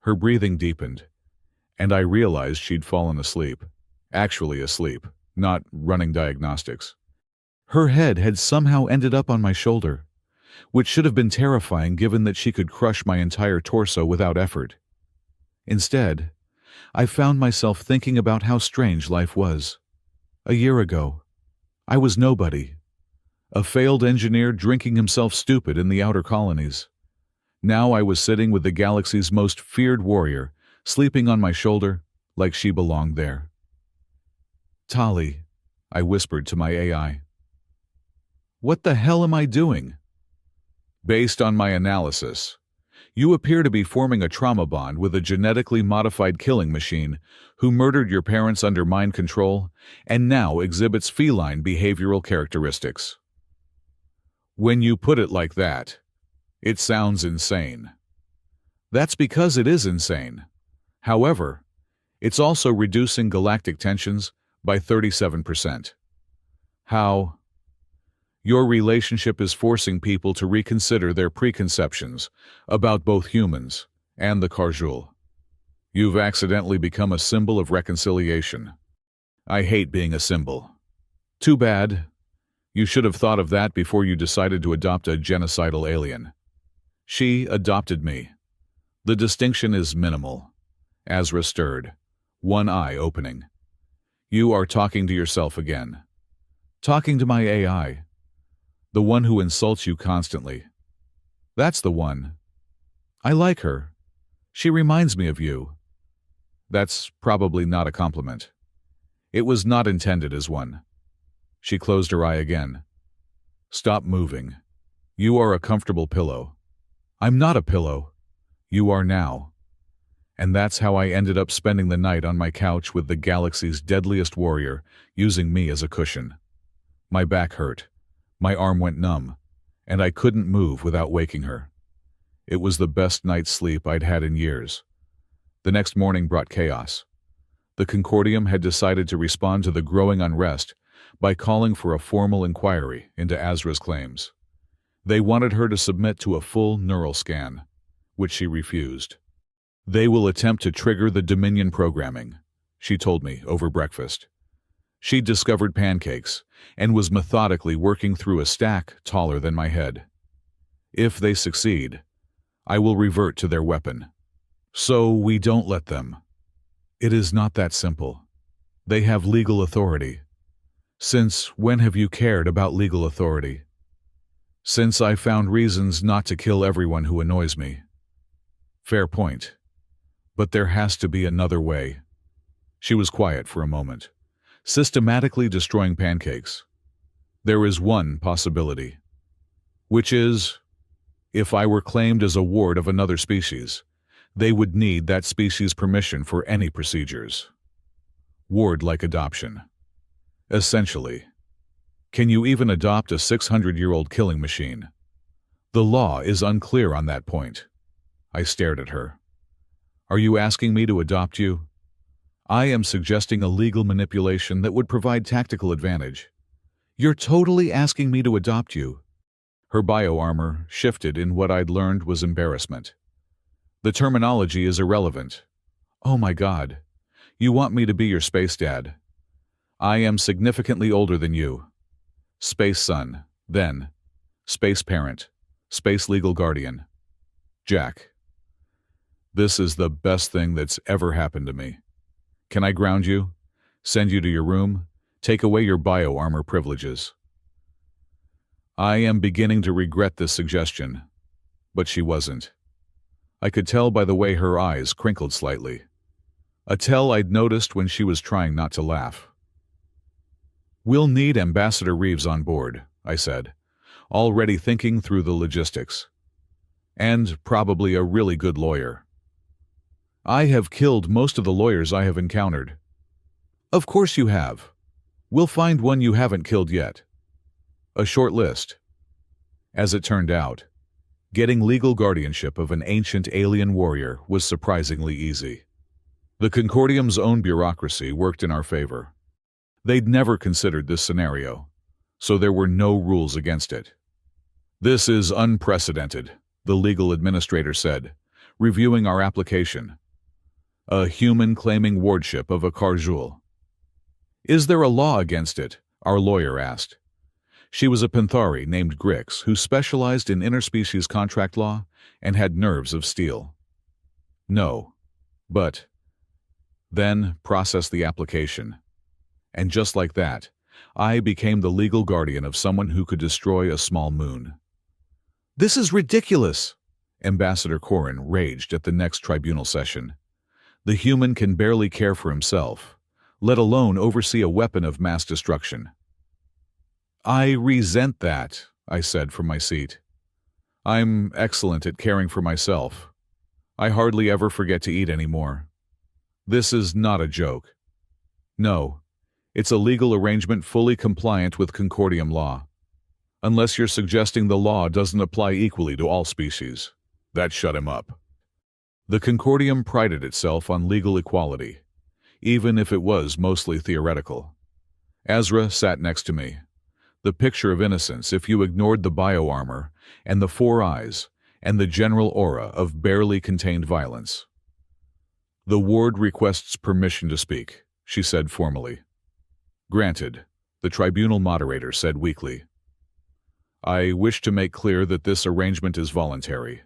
her breathing deepened, and I realized she'd fallen asleep. Actually asleep, not running diagnostics. Her head had somehow ended up on my shoulder, which should have been terrifying given that she could crush my entire torso without effort. Instead, I found myself thinking about how strange life was. A year ago, I was nobody. A failed engineer drinking himself stupid in the outer colonies. Now I was sitting with the galaxy's most feared warrior, sleeping on my shoulder like she belonged there. Tali, I whispered to my AI. What the hell am I doing? Based on my analysis, you appear to be forming a trauma bond with a genetically modified killing machine who murdered your parents under mind control and now exhibits feline behavioral characteristics. When you put it like that, it sounds insane. That's because it is insane. However, it's also reducing galactic tensions by 37%. How? Your relationship is forcing people to reconsider their preconceptions about both humans and the Karjul. You've accidentally become a symbol of reconciliation. I hate being a symbol. Too bad. You should have thought of that before you decided to adopt a genocidal alien. She adopted me. The distinction is minimal. Azra stirred, one eye opening. You are talking to yourself again. Talking to my AI. The one who insults you constantly. That's the one. I like her. She reminds me of you. That's probably not a compliment. It was not intended as one. She closed her eye again. Stop moving. You are a comfortable pillow. I'm not a pillow. You are now. And that's how I ended up spending the night on my couch with the galaxy's deadliest warrior, using me as a cushion. My back hurt. My arm went numb, and I couldn't move without waking her. It was the best night's sleep I'd had in years. The next morning brought chaos. The Concordium had decided to respond to the growing unrest by calling for a formal inquiry into Azra's claims. They wanted her to submit to a full neural scan, which she refused. They will attempt to trigger the Dominion programming, she told me over breakfast. She'd discovered pancakes and was methodically working through a stack taller than my head. If they succeed, I will revert to their weapon. So we don't let them. It is not that simple. They have legal authority. Since when have you cared about legal authority? Since I found reasons not to kill everyone who annoys me. Fair point. But there has to be another way. She was quiet for a moment. Systematically destroying pancakes. There is one possibility. Which is, if I were claimed as a ward of another species, they would need that species' permission for any procedures. Ward-like adoption. Essentially. Can you even adopt a 600-year-old killing machine? The law is unclear on that point. I stared at her. Are you asking me to adopt you? I am suggesting a legal manipulation that would provide tactical advantage. You're totally asking me to adopt you. Her bio-armor shifted in what I'd learned was embarrassment. The terminology is irrelevant. Oh my God. You want me to be your space dad. I am significantly older than you. Space son, then. Space parent. Space legal guardian. Jack. This is the best thing that's ever happened to me. Can I ground you? Send you to your room? Take away your bio-armor privileges? I am beginning to regret this suggestion. But she wasn't. I could tell by the way her eyes crinkled slightly. A tell I'd noticed when she was trying not to laugh. We'll need Ambassador Reeves on board, I said, already thinking through the logistics. And probably a really good lawyer. I have killed most of the lawyers I have encountered. Of course you have. We'll find one you haven't killed yet. A short list. As it turned out, getting legal guardianship of an ancient alien warrior was surprisingly easy. The Concordium's own bureaucracy worked in our favor. They'd never considered this scenario, so there were no rules against it. This is unprecedented, the legal administrator said, reviewing our application. A human claiming wardship of a Karjul. Is there a law against it? Our lawyer asked. She was a Panthari named Grix who specialized in interspecies contract law and had nerves of steel. No, but then process the application. And just like that, I became the legal guardian of someone who could destroy a small moon. This is ridiculous, Ambassador Corrin raged at the next tribunal session. The human can barely care for himself, let alone oversee a weapon of mass destruction. I resent that, I said from my seat. I'm excellent at caring for myself. I hardly ever forget to eat anymore. This is not a joke. No, it's a legal arrangement fully compliant with Concordium law. Unless you're suggesting the law doesn't apply equally to all species. That shut him up. The Concordium prided itself on legal equality, even if it was mostly theoretical. Azra sat next to me. The picture of innocence if you ignored the bioarmor and the four eyes and the general aura of barely contained violence. "The ward requests permission to speak," she said formally. "Granted," the tribunal moderator said weakly. "I wish to make clear that this arrangement is voluntary.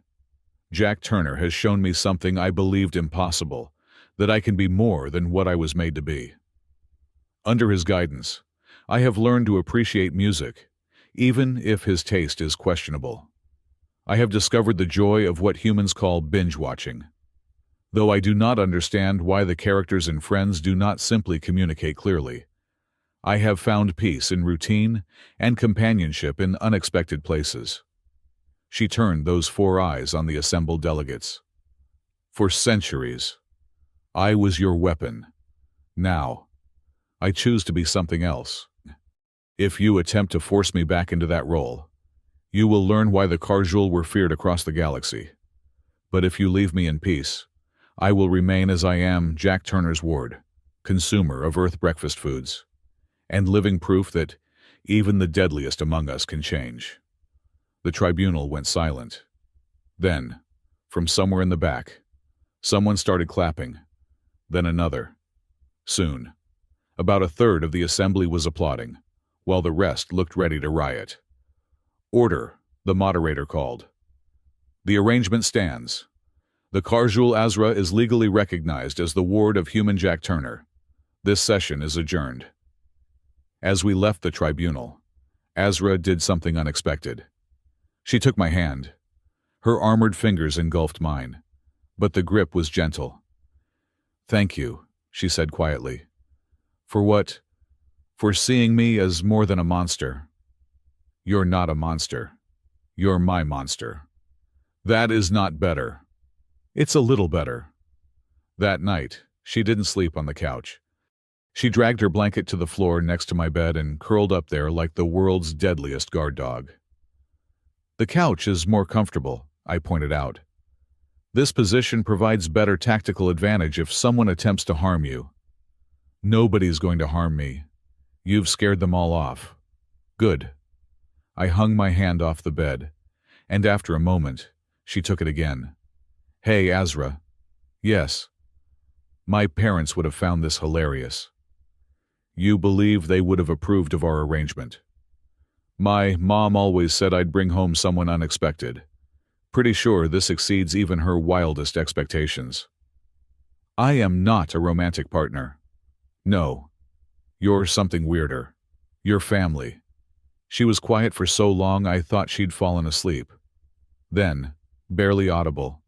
Jack Turner has shown me something I believed impossible, that I can be more than what I was made to be. Under his guidance, I have learned to appreciate music, even if his taste is questionable. I have discovered the joy of what humans call binge-watching. Though I do not understand why the characters and friends do not simply communicate clearly, I have found peace in routine and companionship in unexpected places." She turned those four eyes on the assembled delegates. "For centuries, I was your weapon. Now, I choose to be something else. If you attempt to force me back into that role, you will learn why the Karjul were feared across the galaxy. But if you leave me in peace, I will remain as I am, Jack Turner's ward, consumer of Earth breakfast foods, and living proof that even the deadliest among us can change." The tribunal went silent. Then, from somewhere in the back, someone started clapping, then another. Soon, about a third of the assembly was applauding, while the rest looked ready to riot. "Order," the moderator called. "The arrangement stands. The Karjul Azra is legally recognized as the ward of human Jack Turner. This session is adjourned." As we left the tribunal, Azra did something unexpected. She took my hand. Her armored fingers engulfed mine, but the grip was gentle. "Thank you," she said quietly. "For what? For seeing me as more than a monster." "You're not a monster. You're my monster." "That is not better." "It's a little better." That night, she didn't sleep on the couch. She dragged her blanket to the floor next to my bed and curled up there like the world's deadliest guard dog. "The couch is more comfortable," I pointed out. "This position provides better tactical advantage if someone attempts to harm you." "Nobody's going to harm me. You've scared them all off." "Good." I hung my hand off the bed, and after a moment, she took it again. "Hey, Azra." "Yes." "My parents would have found this hilarious." "You believe they would have approved of our arrangement?" "My mom always said I'd bring home someone unexpected. Pretty sure this exceeds even her wildest expectations." "I am not a romantic partner." "No. You're something weirder. You're family." She was quiet for so long I thought she'd fallen asleep. Then, barely audible,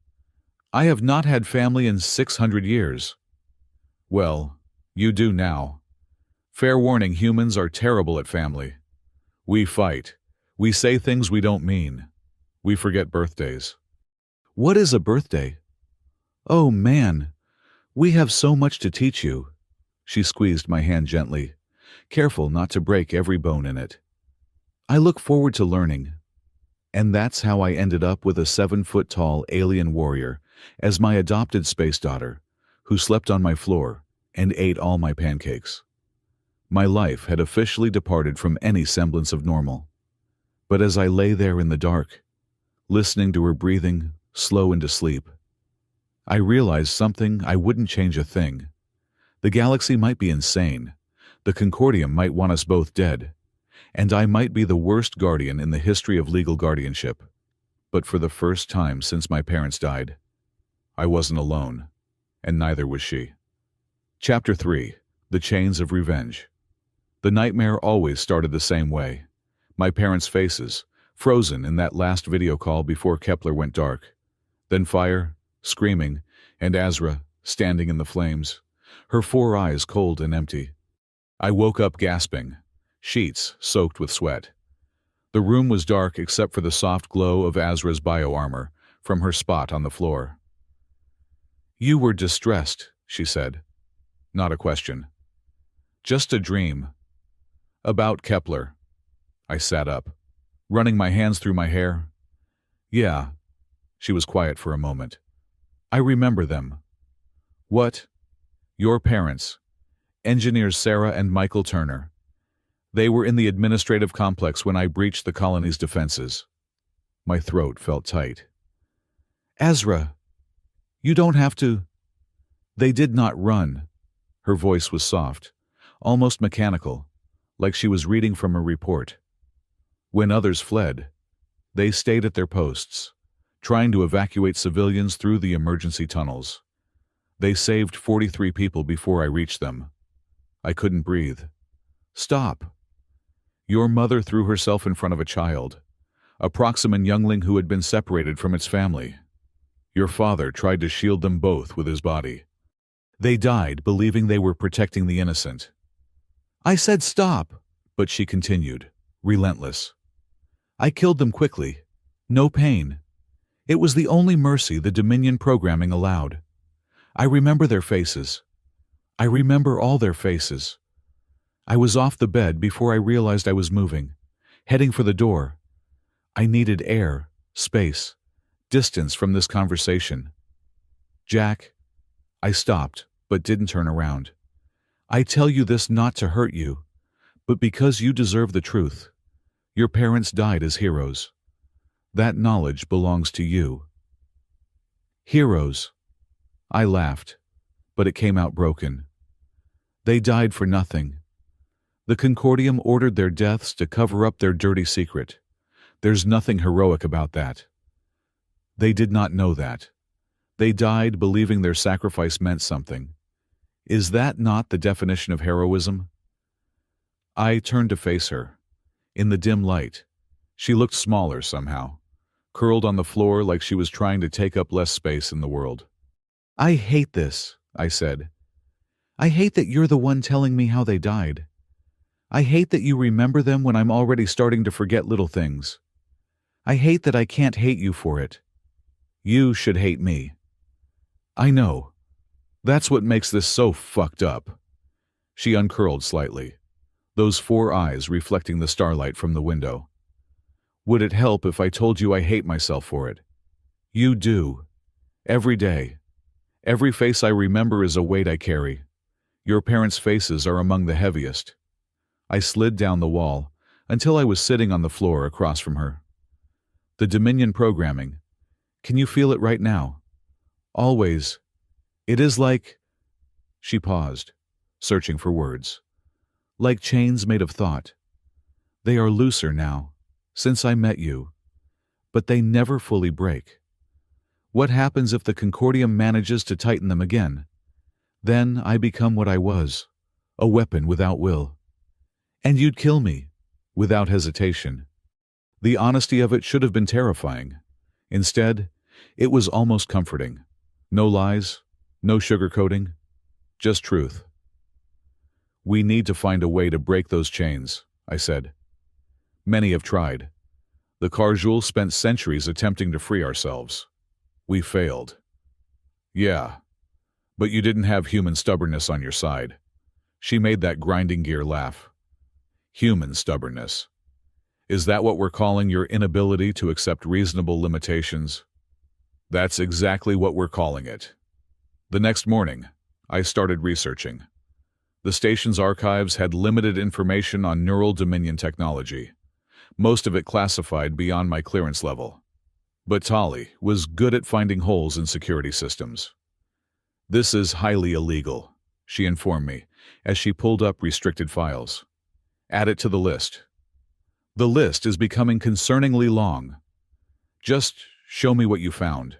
"I have not had family in 600 years. "Well, you do now. Fair warning, humans are terrible at family. We fight. We say things we don't mean. We forget birthdays." "What is a birthday?" "Oh, man. We have so much to teach you." She squeezed my hand gently, careful not to break every bone in it. "I look forward to learning." And that's how I ended up with a 7-foot-tall alien warrior as my adopted space daughter, who slept on my floor and ate all my pancakes. My life had officially departed from any semblance of normal. But as I lay there in the dark, listening to her breathing, slow into sleep, I realized something I wouldn't change a thing. The galaxy might be insane, the Concordium might want us both dead, and I might be the worst guardian in the history of legal guardianship. But for the first time since my parents died, I wasn't alone, and neither was she. Chapter 3. The Chains of Revenge. The nightmare always started the same way. My parents' faces, frozen in that last video call before Kepler went dark. Then fire, screaming, and Azra, standing in the flames, her 4 eyes cold and empty. I woke up gasping, sheets soaked with sweat. The room was dark except for the soft glow of Azra's bioarmor from her spot on the floor. "You were distressed," she said. Not a question. "Just a dream." "About Kepler." I sat up, running my hands through my hair. "Yeah." She was quiet for a moment. "I remember them." "What?" "Your parents, engineers Sarah and Michael Turner. They were in the administrative complex when I breached the colony's defenses. My throat felt tight. Ezra, you don't have to. They did not run. Her voice was soft, almost mechanical, like she was reading from a report. When others fled, they stayed at their posts, trying to evacuate civilians through the emergency tunnels. They saved 43 people before I reached them. I couldn't breathe. Stop. Your mother threw herself in front of a child, a Proximan youngling who had been separated from its family. Your father tried to shield them both with his body. They died believing they were protecting the innocent. I said stop, but she continued, relentless. I killed them quickly. No pain. It was the only mercy the Dominion programming allowed. I remember their faces. I remember all their faces. I was off the bed before I realized I was moving, heading for the door. I needed air, space, distance from this conversation. Jack, I stopped, but didn't turn around. I tell you this not to hurt you, but because you deserve the truth. Your parents died as heroes. That knowledge belongs to you. Heroes. I laughed, but it came out broken. They died for nothing. The Concordium ordered their deaths to cover up their dirty secret. There's nothing heroic about that. They did not know that. They died believing their sacrifice meant something. Is that not the definition of heroism? I turned to face her. In the dim light, she looked smaller somehow, curled on the floor like she was trying to take up less space in the world. I hate this, I said. I hate that you're the one telling me how they died. I hate that you remember them when I'm already starting to forget little things. I hate that I can't hate you for it. You should hate me. I know. That's what makes this so fucked up. She uncurled slightly, those 4 eyes reflecting the starlight from the window. Would it help if I told you I hate myself for it? You do. Every day. Every face I remember is a weight I carry. Your parents' faces are among the heaviest. I slid down the wall until I was sitting on the floor across from her. The Dominion programming. Can you feel it right now? Always. It is like... She paused, searching for words. Like chains made of thought. They are looser now, since I met you, but they never fully break. What happens if the Concordium manages to tighten them again? Then I become what I was, a weapon without will. And you'd kill me, without hesitation. The honesty of it should have been terrifying. Instead, it was almost comforting. No lies, no sugarcoating, just truth. We need to find a way to break those chains, I said. Many have tried. The Carjul spent centuries attempting to free ourselves. We failed. Yeah, but you didn't have human stubbornness on your side. She made that grinding gear laugh. Human stubbornness. Is that what we're calling your inability to accept reasonable limitations? That's exactly what we're calling it. The next morning, I started researching. The station's archives had limited information on neural dominion technology, most of it classified beyond my clearance level. But Tali was good at finding holes in security systems. This is highly illegal, she informed me as she pulled up restricted files. Add it to the list. The list is becoming concerningly long. Just show me what you found.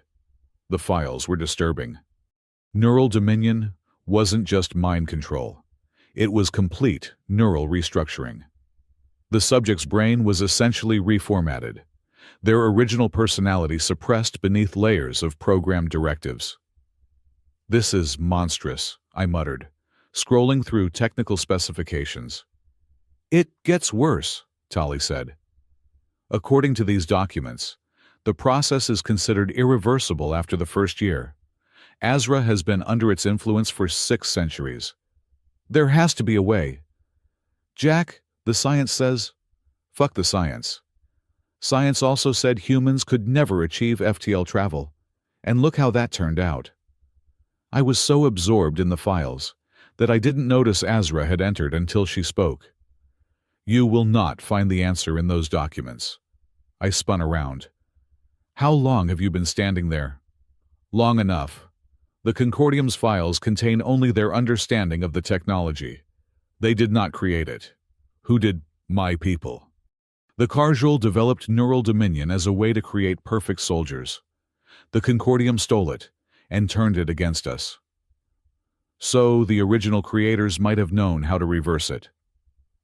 The files were disturbing. Neural dominion wasn't just mind control. It was complete neural restructuring. The subject's brain was essentially reformatted, their original personality suppressed beneath layers of programmed directives. This is monstrous, I muttered, scrolling through technical specifications. It gets worse, Tali said. According to these documents, the process is considered irreversible after the first year. Azra has been under its influence for 6 centuries. There has to be a way. Jack, the science says, fuck the science. Science also said humans could never achieve FTL travel, and look how that turned out. I was so absorbed in the files that I didn't notice Azra had entered until she spoke. You will not find the answer in those documents. I spun around. How long have you been standing there? Long enough. The Concordium's files contain only their understanding of the technology. They did not create it. Who did? My people. The Karjul developed neural dominion as a way to create perfect soldiers. The Concordium stole it and turned it against us. So the original creators might have known how to reverse it.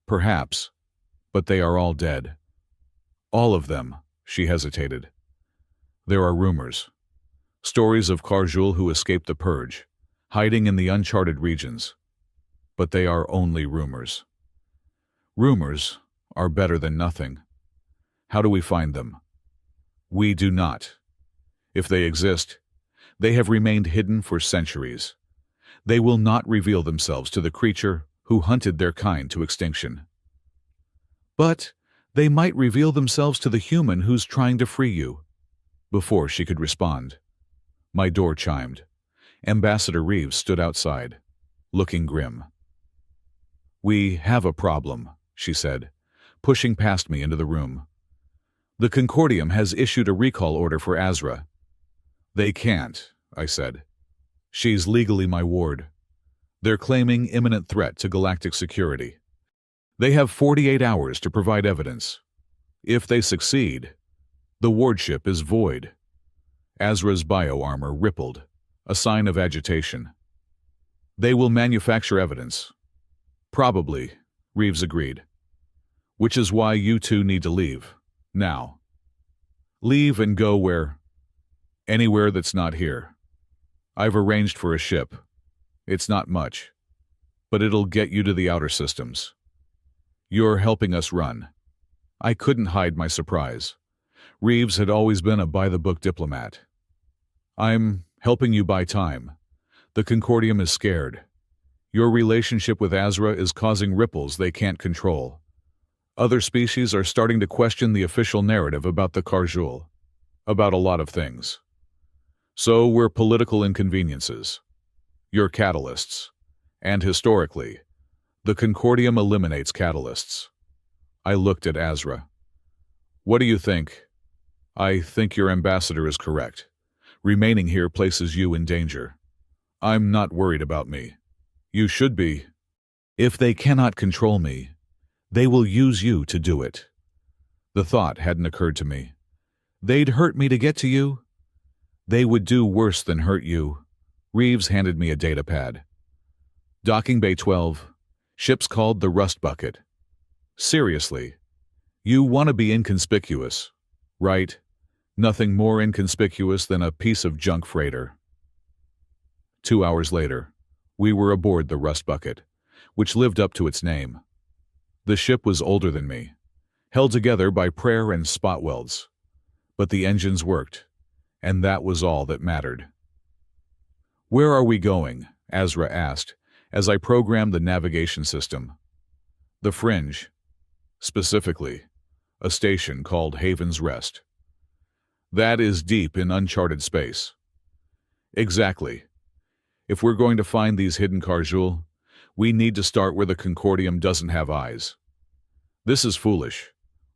Perhaps, but they are all dead. All of them, she hesitated. There are rumors. Stories of Karjul who escaped the purge, hiding in the uncharted regions. But they are only rumors. Rumors are better than nothing. How do we find them? We do not. If they exist, they have remained hidden for centuries. They will not reveal themselves to the creature who hunted their kind to extinction. But they might reveal themselves to the human who's trying to free you. Before she could respond, my door chimed. Ambassador Reeves stood outside, looking grim. We have a problem, she said, pushing past me into the room. The Concordium has issued a recall order for Azra. They can't, I said. She's legally my ward. They're claiming imminent threat to galactic security. They have 48 hours to provide evidence. If they succeed, the wardship is void. Azra's bioarmor rippled, a sign of agitation. They will manufacture evidence. Probably, Reeves agreed. Which is why you two need to leave. Now. Leave and go where? Anywhere that's not here. I've arranged for a ship. It's not much, but it'll get you to the outer systems. You're helping us run. I couldn't hide my surprise. Reeves had always been a by-the-book diplomat. I'm helping you buy time. The Concordium is scared. Your relationship with Azra is causing ripples they can't control. Other species are starting to question the official narrative about the Karjul, about a lot of things. So we're political inconveniences. You're catalysts. And historically, the Concordium eliminates catalysts. I looked at Azra. What do you think? I think your ambassador is correct. Remaining here places you in danger. I'm not worried about me. You should be. If they cannot control me, they will use you to do it. The thought hadn't occurred to me. They'd hurt me to get to you? They would do worse than hurt you. Reeves handed me a data pad. Docking Bay 12. Ship's called the Rust Bucket. Seriously. You want to be inconspicuous, right? Nothing more inconspicuous than a piece of junk freighter. 2 hours later, we were aboard the Rust Bucket, which lived up to its name. The ship was older than me, held together by prayer and spot welds. But the engines worked, and that was all that mattered. Where are we going? Azra asked, as I programmed the navigation system. The Fringe. Specifically, a station called Haven's Rest. That is deep in uncharted space. Exactly. If we're going to find these hidden Karjul, we need to start where the Concordium doesn't have eyes. This is foolish.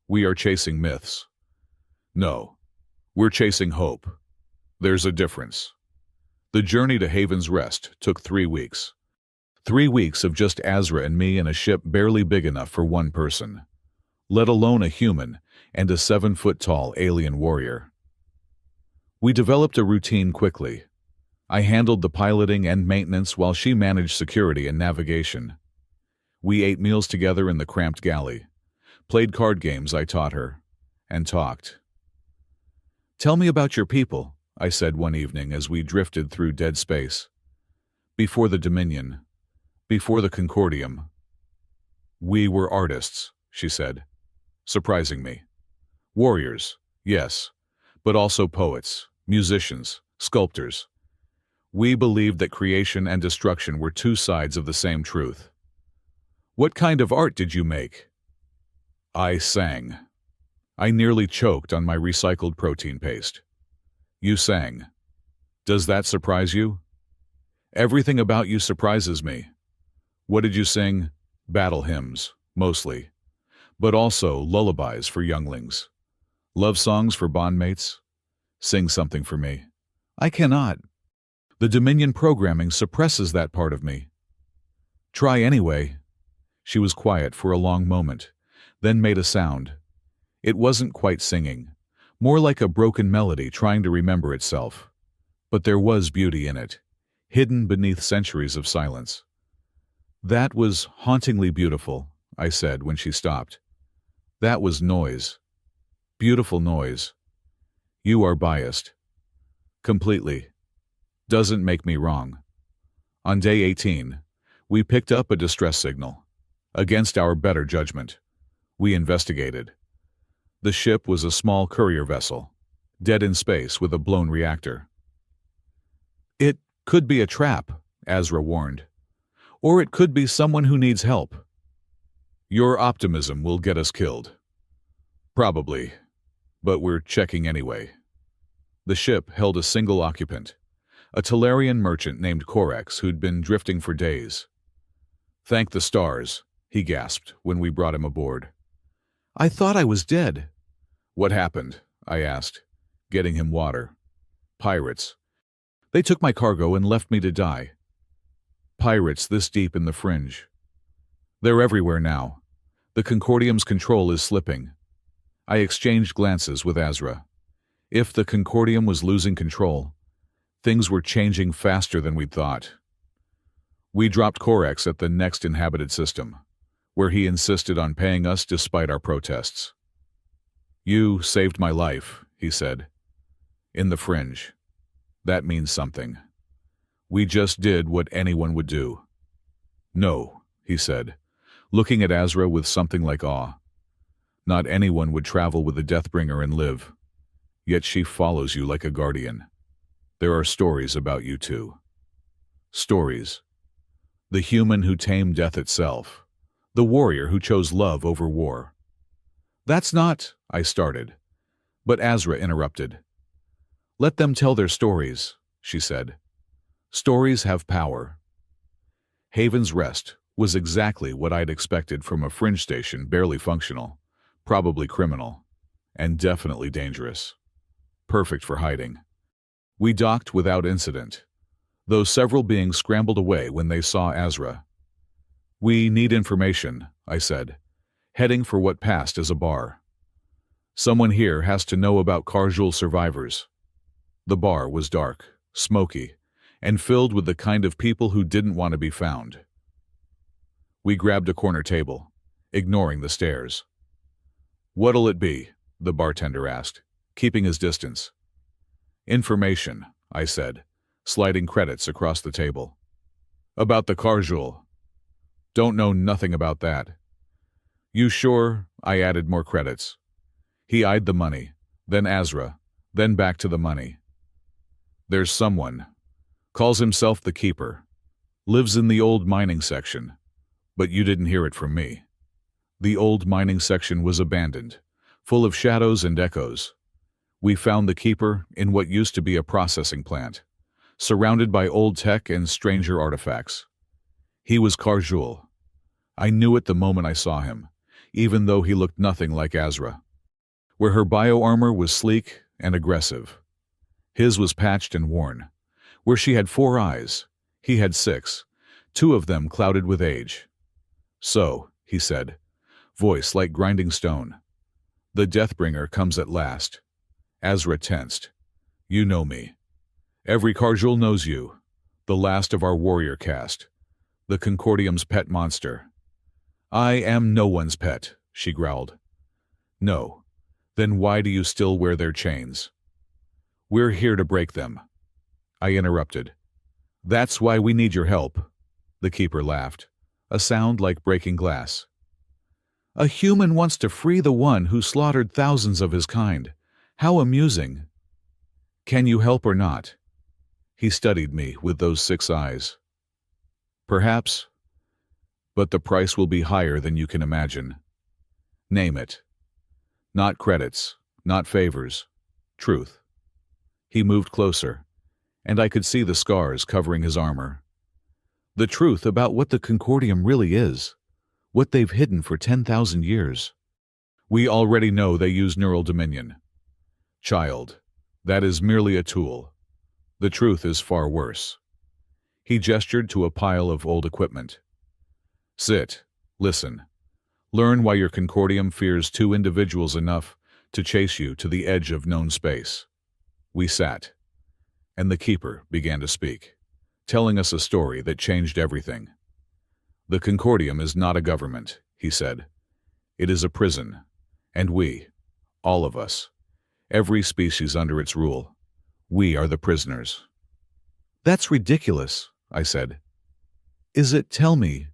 We are chasing myths. No, we're chasing hope. There's a difference. The journey to Haven's Rest took 3 weeks. 3 weeks of just Azra and me in a ship barely big enough for one person, let alone a human and a 7-foot-tall alien warrior. We developed a routine quickly. I handled the piloting and maintenance while she managed security and navigation. We ate meals together in the cramped galley, played card games I taught her, and talked. Tell me about your people, I said one evening as we drifted through dead space. Before the Dominion, before the Concordium. We were artists, she said, surprising me. Warriors, yes, but also poets, musicians, sculptors. We believed that creation and destruction were two sides of the same truth. What kind of art did you make? I sang. I nearly choked on my recycled protein paste. You sang. Does that surprise you? Everything about you surprises me. What did you sing? Battle hymns, mostly. but also lullabies for younglings, love songs for bondmates. Sing something for me. I cannot. The Dominion programming suppresses that part of me. Try anyway. She was quiet for a long moment, then made a sound. It wasn't quite singing, more like a broken melody trying to remember itself. But there was beauty in it, hidden beneath centuries of silence. That was hauntingly beautiful, I said when she stopped. That was noise. Beautiful noise. You are biased. Completely. Doesn't make me wrong. On day 18, we picked up a distress signal. Against our better judgment, we investigated. The ship was a small courier vessel, dead in space with a blown reactor. It could be a trap, Azra warned. Or it could be someone who needs help. Your optimism will get us killed. Probably, but we're checking anyway. The ship held a single occupant, a Talarian merchant named Corex who'd been drifting for days. Thank the stars, he gasped when we brought him aboard. I thought I was dead. What happened? I asked, getting him water. Pirates. They took my cargo and left me to die. Pirates this deep in the fringe. They're everywhere now. The Concordium's control is slipping. I exchanged glances with Azra. If the Concordium was losing control, things were changing faster than we'd thought. We dropped Corex at the next inhabited system, where he insisted on paying us despite our protests. You saved my life, he said. In the fringe. That means something. We just did what anyone would do. No, he said, looking at Azra with something like awe. Not anyone would travel with the Deathbringer and live. Yet she follows you like a guardian. There are stories about you too. Stories. The human who tamed death itself. The warrior who chose love over war. That's not, I started. But Azra interrupted. Let them tell their stories, she said. Stories have power. Haven's Rest was exactly what I'd expected from a fringe station barely functional, probably criminal, and definitely dangerous. Perfect for hiding. We docked without incident, though several beings scrambled away when they saw Azra. We need information, I said, heading for what passed as a bar. Someone here has to know about Karjul survivors. The bar was dark, smoky, and filled with the kind of people who didn't want to be found. We grabbed a corner table, ignoring the stares. What'll it be? The bartender asked, keeping his distance. Information, I said, sliding credits across the table. About the Karjul. Don't know nothing about that. You sure? I added more credits. He eyed the money, then Azra, then back to the money. There's someone. Calls himself the Keeper. Lives in the old mining section. But you didn't hear it from me. The old mining section was abandoned, full of shadows and echoes. We found the Keeper in what used to be a processing plant, surrounded by old tech and stranger artifacts. He was Karjul. I knew it the moment I saw him, even though he looked nothing like Azra. Where her bio-armor was sleek and aggressive. His was patched and worn. Where she had 4 eyes, he had 6, 2 of them clouded with age. So, he said, voice like grinding stone. The Deathbringer comes at last. Azra tensed. You know me. Every Karjul knows you. The last of our warrior caste. The Concordium's pet monster. I am no one's pet, she growled. No. Then why do you still wear their chains? We're here to break them. I interrupted. That's why we need your help. The Keeper laughed, a sound like breaking glass. A human wants to free the one who slaughtered thousands of his kind. How amusing. Can you help or not? He studied me with those 6 eyes. Perhaps, but the price will be higher than you can imagine. Name it. Not credits, not favors, truth. He moved closer, and I could see the scars covering his armor. The truth about what the Concordium really is, what they've hidden for 10,000 years. We already know they use neural dominion. Child, that is merely a tool. The truth is far worse. He gestured to a pile of old equipment. Sit, listen. Learn why your Concordium fears two individuals enough to chase you to the edge of known space. We sat, and the keeper began to speak, telling us a story that changed everything. The Concordium is not a government, he said. It is a prison, and we, all of us, every species under its rule, we are the prisoners. That's ridiculous, I said. Is it, tell me,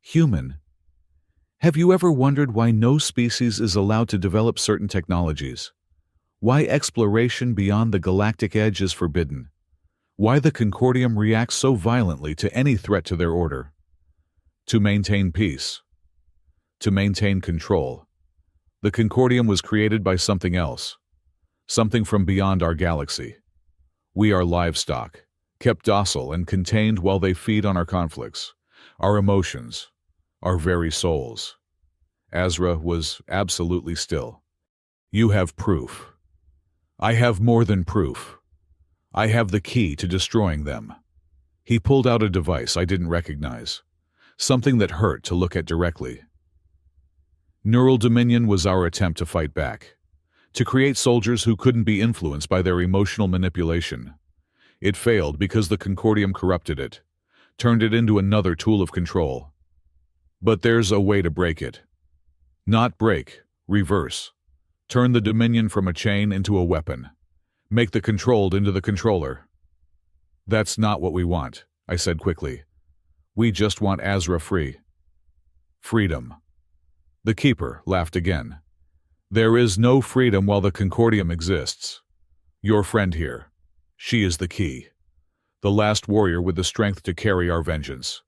human? Have you ever wondered why no species is allowed to develop certain technologies? Why exploration beyond the galactic edge is forbidden? Why the Concordium reacts so violently to any threat to their order? To maintain peace. To maintain control. The Concordium was created by something else. Something from beyond our galaxy. We are livestock, kept docile and contained while they feed on our conflicts, our emotions, our very souls. Azra was absolutely still. You have proof. I have more than proof. I have the key to destroying them. He pulled out a device I didn't recognize, something that hurt to look at directly. Neural dominion was our attempt to fight back, to create soldiers who couldn't be influenced by their emotional manipulation. It failed because the Concordium corrupted it, turned it into another tool of control. But there's a way to break it. Not break, reverse. Turn the dominion from a chain into a weapon. Make the controlled into the controller. That's not what we want, I said quickly. We just want Azra free. Freedom. The keeper laughed again. There is no freedom while the Concordium exists. Your friend here. She is the key. The last warrior with the strength to carry our vengeance.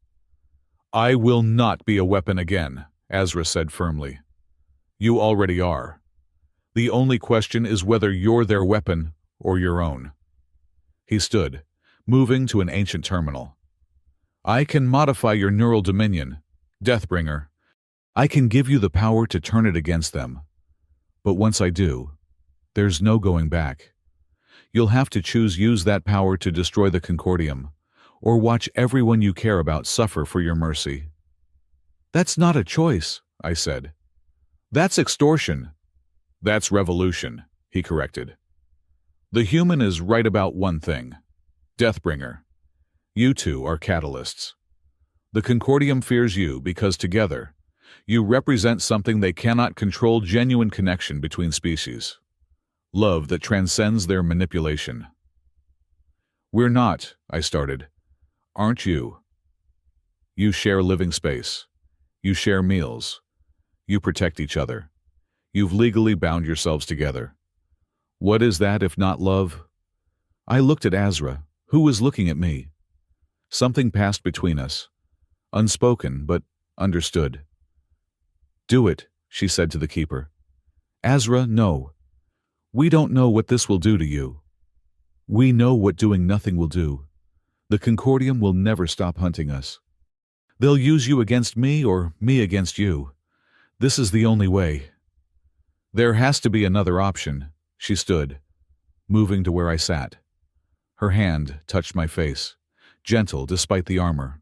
I will not be a weapon again, Azra said firmly. You already are. The only question is whether you're their weapon or your own. He stood, moving to an ancient terminal. I can modify your neural dominion, Deathbringer. I can give you the power to turn it against them. But once I do, there's no going back. You'll have to use that power to destroy the Concordium, or watch everyone you care about suffer for your mercy. That's not a choice, I said. That's extortion. That's revolution, he corrected. The human is right about one thing. Deathbringer. You two are catalysts. The Concordium fears you because together, you represent something they cannot control: genuine connection between species. Love that transcends their manipulation. We're not, I started. Aren't you? You share living space. You share meals. You protect each other. You've legally bound yourselves together. What is that if not love? I looked at Azra, who was looking at me. Something passed between us. Unspoken, but understood. Do it, she said to the keeper. Azra, no. We don't know what this will do to you. We know what doing nothing will do. The Concordium will never stop hunting us. They'll use you against me or me against you. This is the only way. There has to be another option. She stood, moving to where I sat. Her hand touched my face, gentle despite the armor.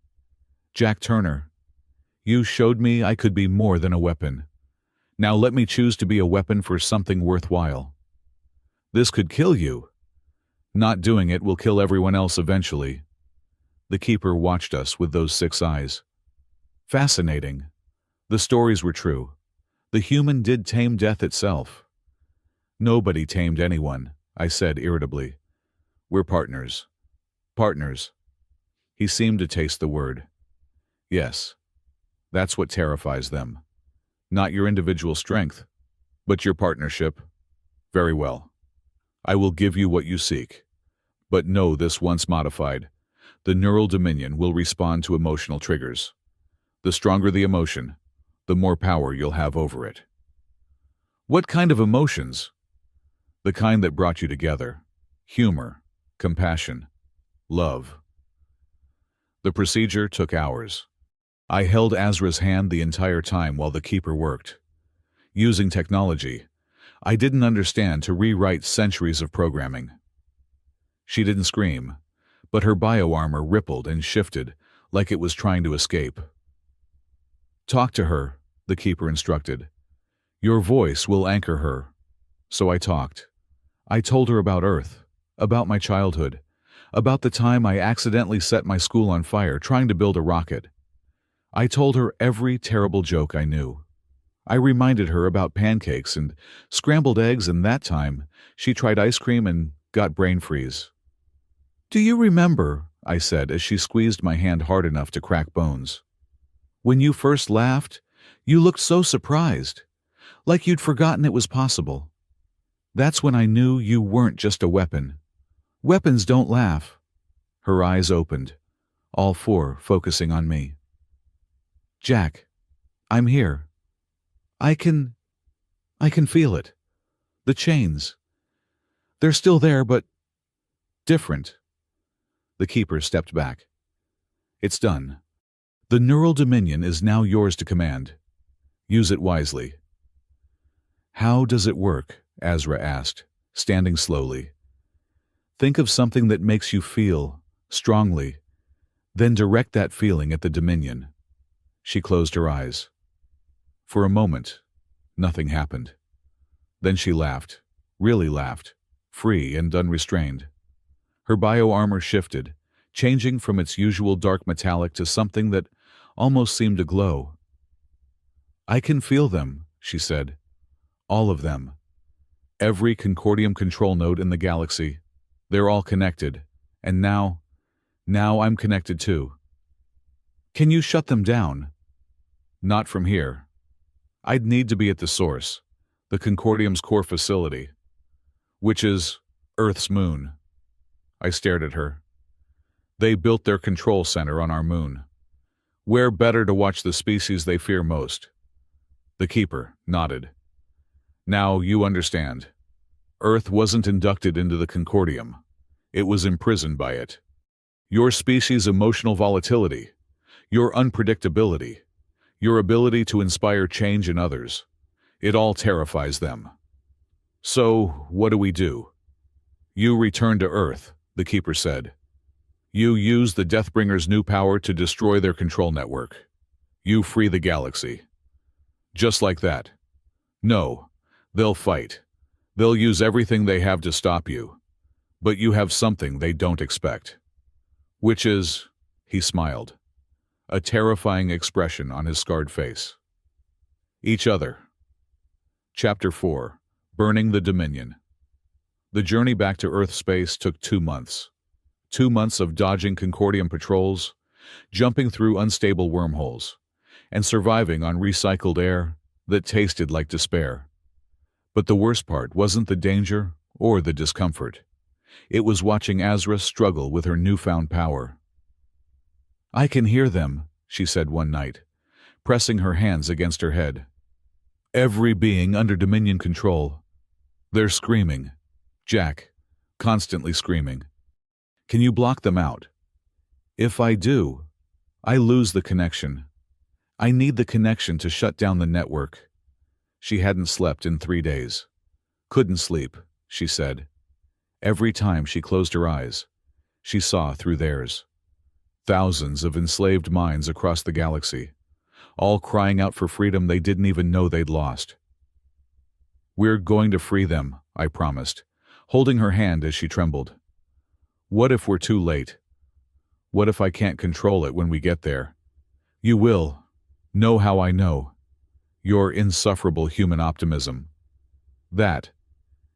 Jack Turner, you showed me I could be more than a weapon. Now let me choose to be a weapon for something worthwhile. This could kill you. Not doing it will kill everyone else eventually. The keeper watched us with those 6 eyes. Fascinating. The stories were true. The human did tame death itself. Nobody tamed anyone, I said irritably. We're partners. Partners. He seemed to taste the word. Yes. That's what terrifies them. Not your individual strength, but your partnership. Very well. I will give you what you seek. But know this: once modified, the neural dominion will respond to emotional triggers. The stronger the emotion, the more power you'll have over it. What kind of emotions? The kind that brought you together. Humor, compassion, love. The procedure took hours. I held Azra's hand the entire time while the keeper worked. using technology I didn't understand to rewrite centuries of programming. She didn't scream, but her bioarmor rippled and shifted like it was trying to escape. "Talk to her," the keeper instructed. "Your voice will anchor her." So I talked. I told her about Earth, about my childhood, about the time I accidentally set my school on fire trying to build a rocket. I told her every terrible joke I knew. I reminded her about pancakes and scrambled eggs, and that time she tried ice cream and got brain freeze. "Do you remember," I said as she squeezed my hand hard enough to crack bones, "when you first laughed, you looked so surprised, like you'd forgotten it was possible. That's when I knew you weren't just a weapon. Weapons don't laugh." Her eyes opened, all four focusing on me. "Jack, I'm here. I can feel it. The chains. They're still there, but different." The keeper stepped back. "It's done. The neural dominion is now yours to command. Use it wisely." "How does it work?" Azra asked, standing slowly. "Think of something that makes you feel, strongly, then direct that feeling at the dominion." She closed her eyes. For a moment, nothing happened. Then she laughed, really laughed, free and unrestrained. Her bioarmor shifted, changing from its usual dark metallic to something that almost seemed to glow. "I can feel them," she said. "All of them. Every Concordium control node in the galaxy. They're all connected. And now I'm connected too." "Can you shut them down?" "Not from here. I'd need to be at the source, the Concordium's core facility, which is Earth's moon." I stared at her. "They built their control center on our moon. Where better to watch the species they fear most?" The keeper nodded. "Now you understand. Earth wasn't inducted into the Concordium. It was imprisoned by it. Your species' emotional volatility, your unpredictability, your ability to inspire change in others, it all terrifies them. So, what do? You return to Earth," the keeper said. "You use the Deathbringer's new power to destroy their control network. You free the galaxy. Just like that. No, they'll fight. They'll use everything they have to stop you. But you have something they don't expect. Which is," he smiled, a terrifying expression on his scarred face. "Each other." Chapter 4. Burning the Dominion. The journey back to Earth space took 2 months. 2 months of dodging Concordium patrols, jumping through unstable wormholes, and surviving on recycled air that tasted like despair. But the worst part wasn't the danger or the discomfort. It was watching Azra struggle with her newfound power. "I can hear them," she said one night, pressing her hands against her head. "Every being under Dominion control. They're screaming. Jack, constantly screaming. Can you block them out?" "If I do, I lose the connection. I need the connection to shut down the network." She hadn't slept in 3 days. Couldn't sleep, she said. Every time she closed her eyes, she saw through theirs. Thousands of enslaved minds across the galaxy, all crying out for freedom they didn't even know they'd lost. "We're going to free them," I promised, holding her hand as she trembled. "What if we're too late? What if I can't control it when we get there?" "You will. Know how I know. Your insufferable human optimism. That,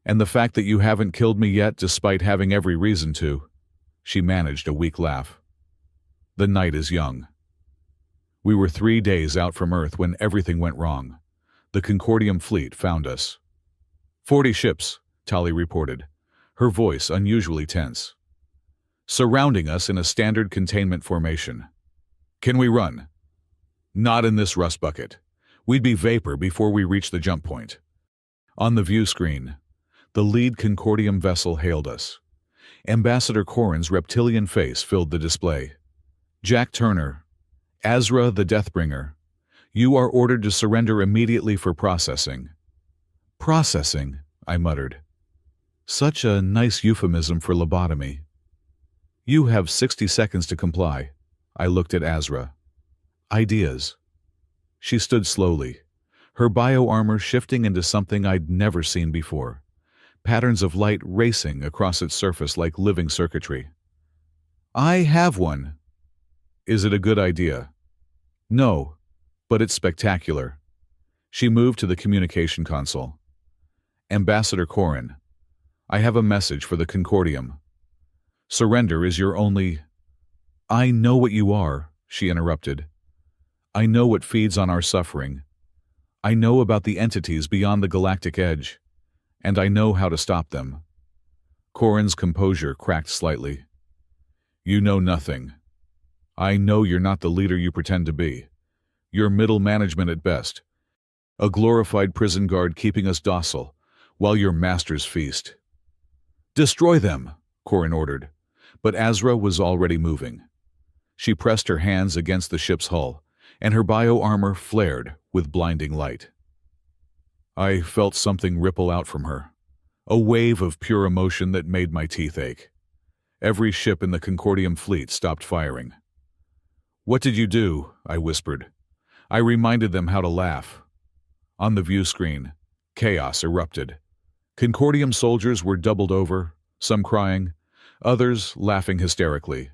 and the fact that you haven't killed me yet despite having every reason to." She managed a weak laugh. "The night is young." We were 3 days out from Earth when everything went wrong. The Concordium fleet found us. 40 ships, Tali reported, her voice unusually tense. "Surrounding us in a standard containment formation. Can we run?" "Not in this rust bucket. We'd be vapor before we reach the jump point." On the view screen, the lead Concordium vessel hailed us. Ambassador Corrin's reptilian face filled the display. "Jack Turner, Azra the Deathbringer, You are ordered to surrender immediately for processing. Processing, I muttered. Such a nice euphemism for lobotomy. You have 60 seconds to comply. I looked at Azra. Ideas. She stood slowly, her bio-armor shifting into something I'd never seen before, patterns of light racing across its surface like living circuitry. I have one. Is it a good idea? No, but it's spectacular. She moved to the communication console. Ambassador Corin, I have a message for the Concordium. Surrender is your only... I know what you are, she interrupted. I know what feeds on our suffering. I know about the entities beyond the galactic edge, and I know how to stop them. Corin's composure cracked slightly. You know nothing. I know you're not the leader you pretend to be. You're middle management at best. A glorified prison guard keeping us docile, while your masters feast. Destroy them, Corin ordered, but Azra was already moving. She pressed her hands against the ship's hull, and her bio-armor flared with blinding light. I felt something ripple out from her, a wave of pure emotion that made my teeth ache. Every ship in the Concordium fleet stopped firing. What did you do? I whispered. I reminded them how to laugh. On the view screen, chaos erupted. Concordium soldiers were doubled over, some crying, others laughing hysterically.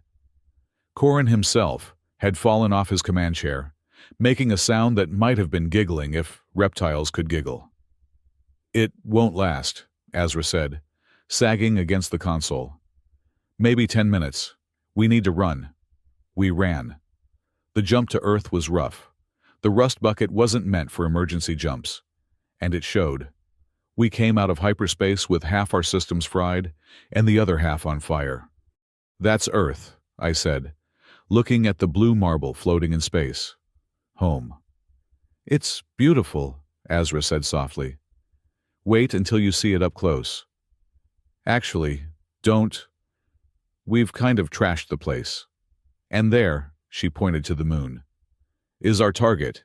Corin himself had fallen off his command chair, making a sound that might have been giggling if reptiles could giggle. It won't last, Azra said, sagging against the console. Maybe 10 minutes. We need to run. We ran. The jump to Earth was rough. The rust bucket wasn't meant for emergency jumps. And it showed. We came out of hyperspace with half our systems fried and the other half on fire. That's Earth, I said, looking at the blue marble floating in space. Home. It's beautiful, Azra said softly. Wait until you see it up close. Actually, don't. We've kind of trashed the place. And there, she pointed to the moon, is our target.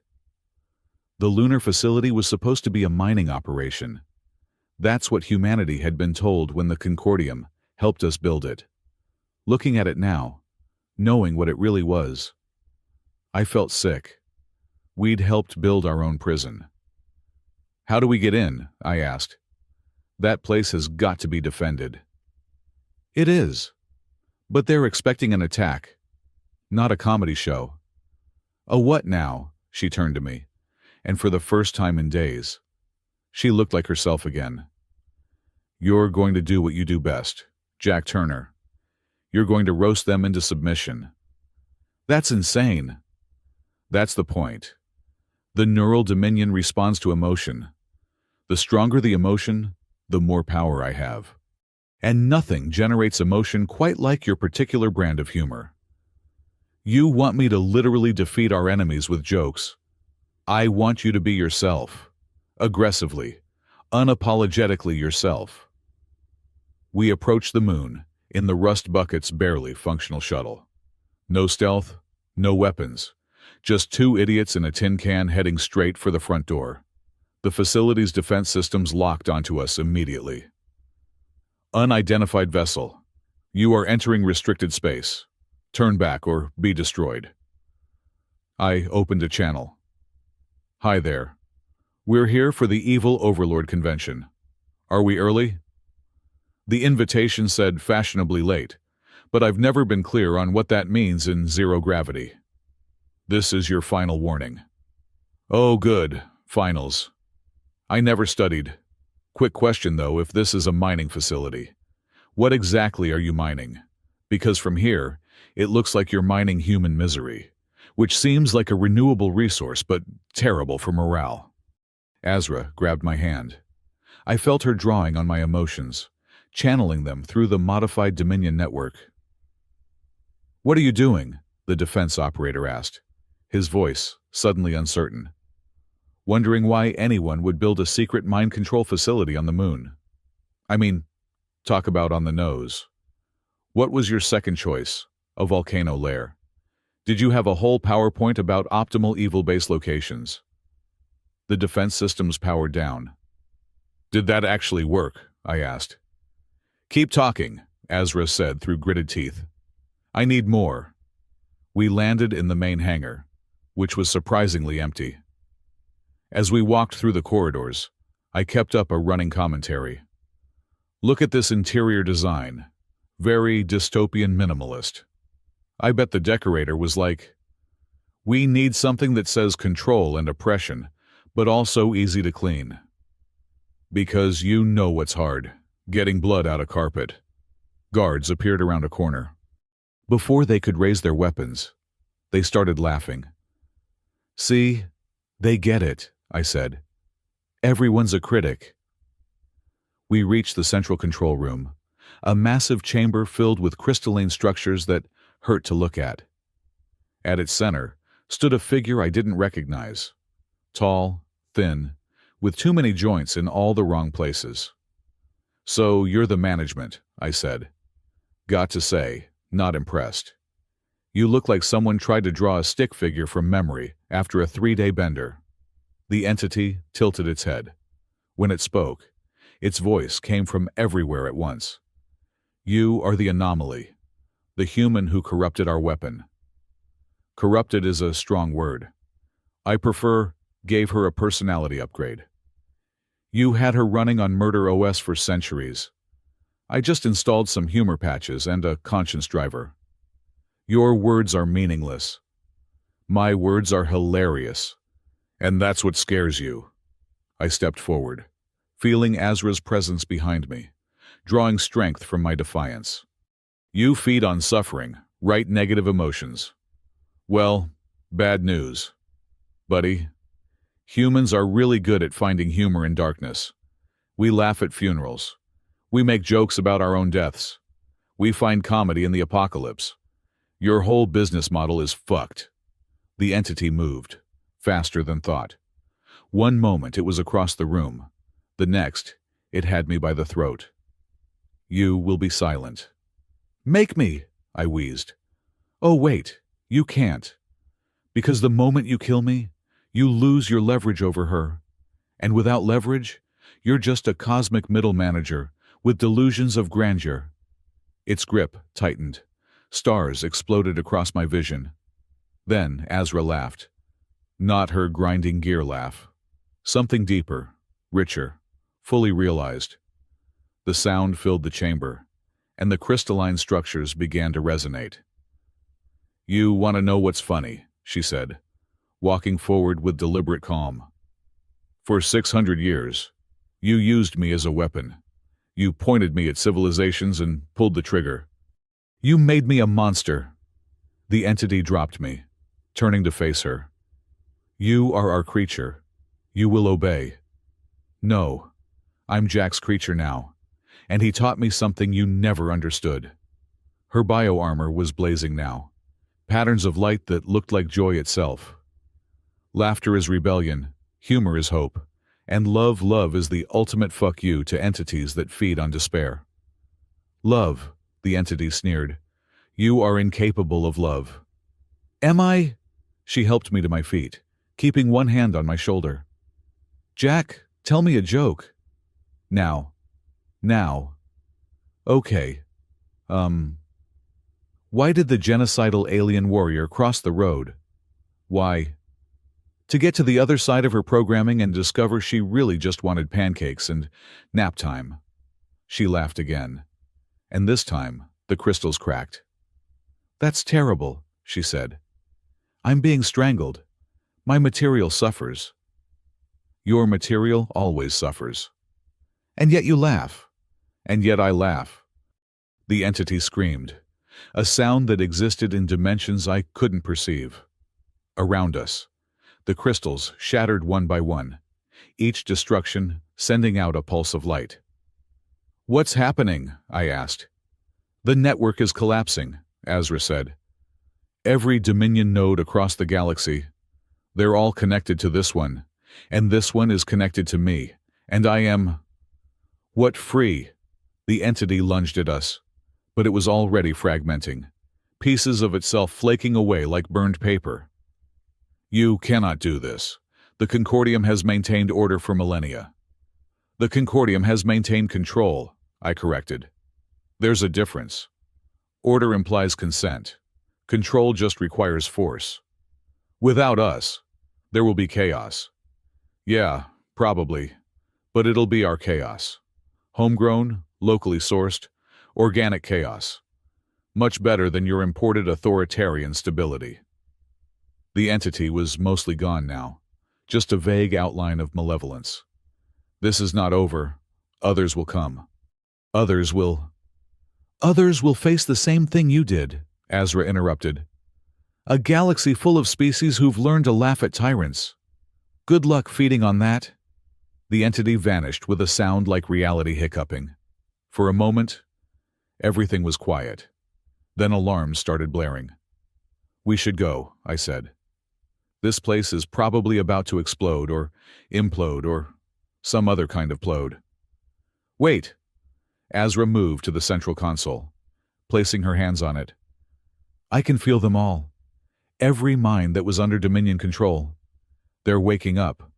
The lunar facility was supposed to be a mining operation. That's what humanity had been told when the Concordium helped us build it. Looking at it now, knowing what it really was, I felt sick. We'd helped build our own prison. How do we get in? I asked. That place has got to be defended. It is. But they're expecting an attack. Not a comedy show. A what now? She turned to me, and for the first time in days, she looked like herself again. You're going to do what you do best, Jack Turner. You're going to roast them into submission. That's insane. That's the point. The neural dominion responds to emotion. The stronger the emotion, the more power I have. And nothing generates emotion quite like your particular brand of humor. You want me to literally defeat our enemies with jokes. I want you to be yourself. Aggressively, unapologetically yourself. We approached the moon in the rust bucket's barely functional shuttle. No stealth, no weapons. Just two idiots in a tin can heading straight for the front door. The facility's defense systems locked onto us immediately. Unidentified vessel. You are entering restricted space. Turn back or be destroyed. I opened a channel. Hi there. We're here for the Evil Overlord Convention. Are we early? The invitation said fashionably late, but I've never been clear on what that means in zero gravity. This is your final warning. Oh, good. Finals. I never studied. Quick question, though, if this is a mining facility. What exactly are you mining? Because from here, it looks like you're mining human misery, which seems like a renewable resource, but terrible for morale. Azra grabbed my hand. I felt her drawing on my emotions, channeling them through the modified Dominion network. What are you doing? The defense operator asked, his voice suddenly uncertain. Wondering why anyone would build a secret mind control facility on the moon. I mean, talk about on the nose. What was your second choice? A volcano lair. Did you have a whole PowerPoint about optimal evil base locations? The defense systems powered down. Did that actually work? I asked. Keep talking, Azra said through gritted teeth. I need more. We landed in the main hangar, which was surprisingly empty. As we walked through the corridors, I kept up a running commentary. Look at this interior design. Very dystopian minimalist. I bet the decorator was like, we need something that says control and oppression, but also easy to clean. Because you know what's hard, getting blood out of carpet. Guards appeared around a corner. Before they could raise their weapons, they started laughing. See, they get it, I said. Everyone's a critic. We reached the central control room, a massive chamber filled with crystalline structures that hurt to look at. At its center stood a figure I didn't recognize. Tall, thin, with too many joints in all the wrong places. So you're the management, I said. Got to say, not impressed. You look like someone tried to draw a stick figure from memory after a 3-day bender. The entity tilted its head. When it spoke, its voice came from everywhere at once. You are the anomaly, the human who corrupted our weapon. Corrupted is a strong word. I prefer gave her a personality upgrade. You had her running on Murder OS for centuries. I just installed some humor patches and a conscience driver. Your words are meaningless. My words are hilarious. And that's what scares you. I stepped forward, feeling Azra's presence behind me, drawing strength from my defiance. You feed on suffering, right? Negative emotions. Well, bad news. Buddy, humans are really good at finding humor in darkness. We laugh at funerals. We make jokes about our own deaths. We find comedy in the apocalypse. Your whole business model is fucked. The entity moved, faster than thought. One moment it was across the room. The next, it had me by the throat. You will be silent. Make me, I wheezed. Oh wait, you can't. Because the moment you kill me, you lose your leverage over her. And without leverage, you're just a cosmic middle manager with delusions of grandeur. Its grip tightened. Stars exploded across my vision. Then Azra laughed. Not her grinding gear laugh. Something deeper, richer, fully realized. The sound filled the chamber, and the crystalline structures began to resonate. You want to know what's funny, she said, walking forward with deliberate calm. For 600 years, you used me as a weapon. You pointed me at civilizations and pulled the trigger. You made me a monster. The entity dropped me, turning to face her. You are our creature. You will obey. No, I'm Jack's creature now, and he taught me something you never understood. Her bioarmor was blazing now, patterns of light that looked like joy itself. Laughter is rebellion, humor is hope, and love is the ultimate fuck you to entities that feed on despair. Love, the entity sneered. You are incapable of love. Am I? She helped me to my feet, keeping one hand on my shoulder. Jack, tell me a joke. Now. Okay. Why did the genocidal alien warrior cross the road? Why? To get to the other side of her programming and discover she really just wanted pancakes and nap time. She laughed again. And this time, the crystals cracked. That's terrible, she said. I'm being strangled. My material suffers. Your material always suffers. And yet you laugh. And yet I laugh. The entity screamed, a sound that existed in dimensions I couldn't perceive. Around us, the crystals shattered one by one, each destruction sending out a pulse of light. What's happening? I asked. The network is collapsing, Azra said. Every Dominion node across the galaxy. They're all connected to this one, and this one is connected to me, and I am... What free? The entity lunged at us, but it was already fragmenting, pieces of itself flaking away like burned paper. You cannot do this. The Concordium has maintained order for millennia. The Concordium has maintained control, I corrected. There's a difference. Order implies consent. Control just requires force. Without us, there will be chaos. Yeah, probably. But it'll be our chaos. Homegrown, locally sourced, organic chaos. Much better than your imported authoritarian stability. The entity was mostly gone now, just a vague outline of malevolence. This is not over. Others will come. Others will face the same thing you did, Azra interrupted. A galaxy full of species who've learned to laugh at tyrants. Good luck feeding on that. The entity vanished with a sound like reality hiccuping. For a moment, everything was quiet. Then alarms started blaring. We should go, I said. This place is probably about to explode or implode or some other kind of plode. Wait. Azra moved to the central console, placing her hands on it. I can feel them all. Every mind that was under Dominion control. They're waking up.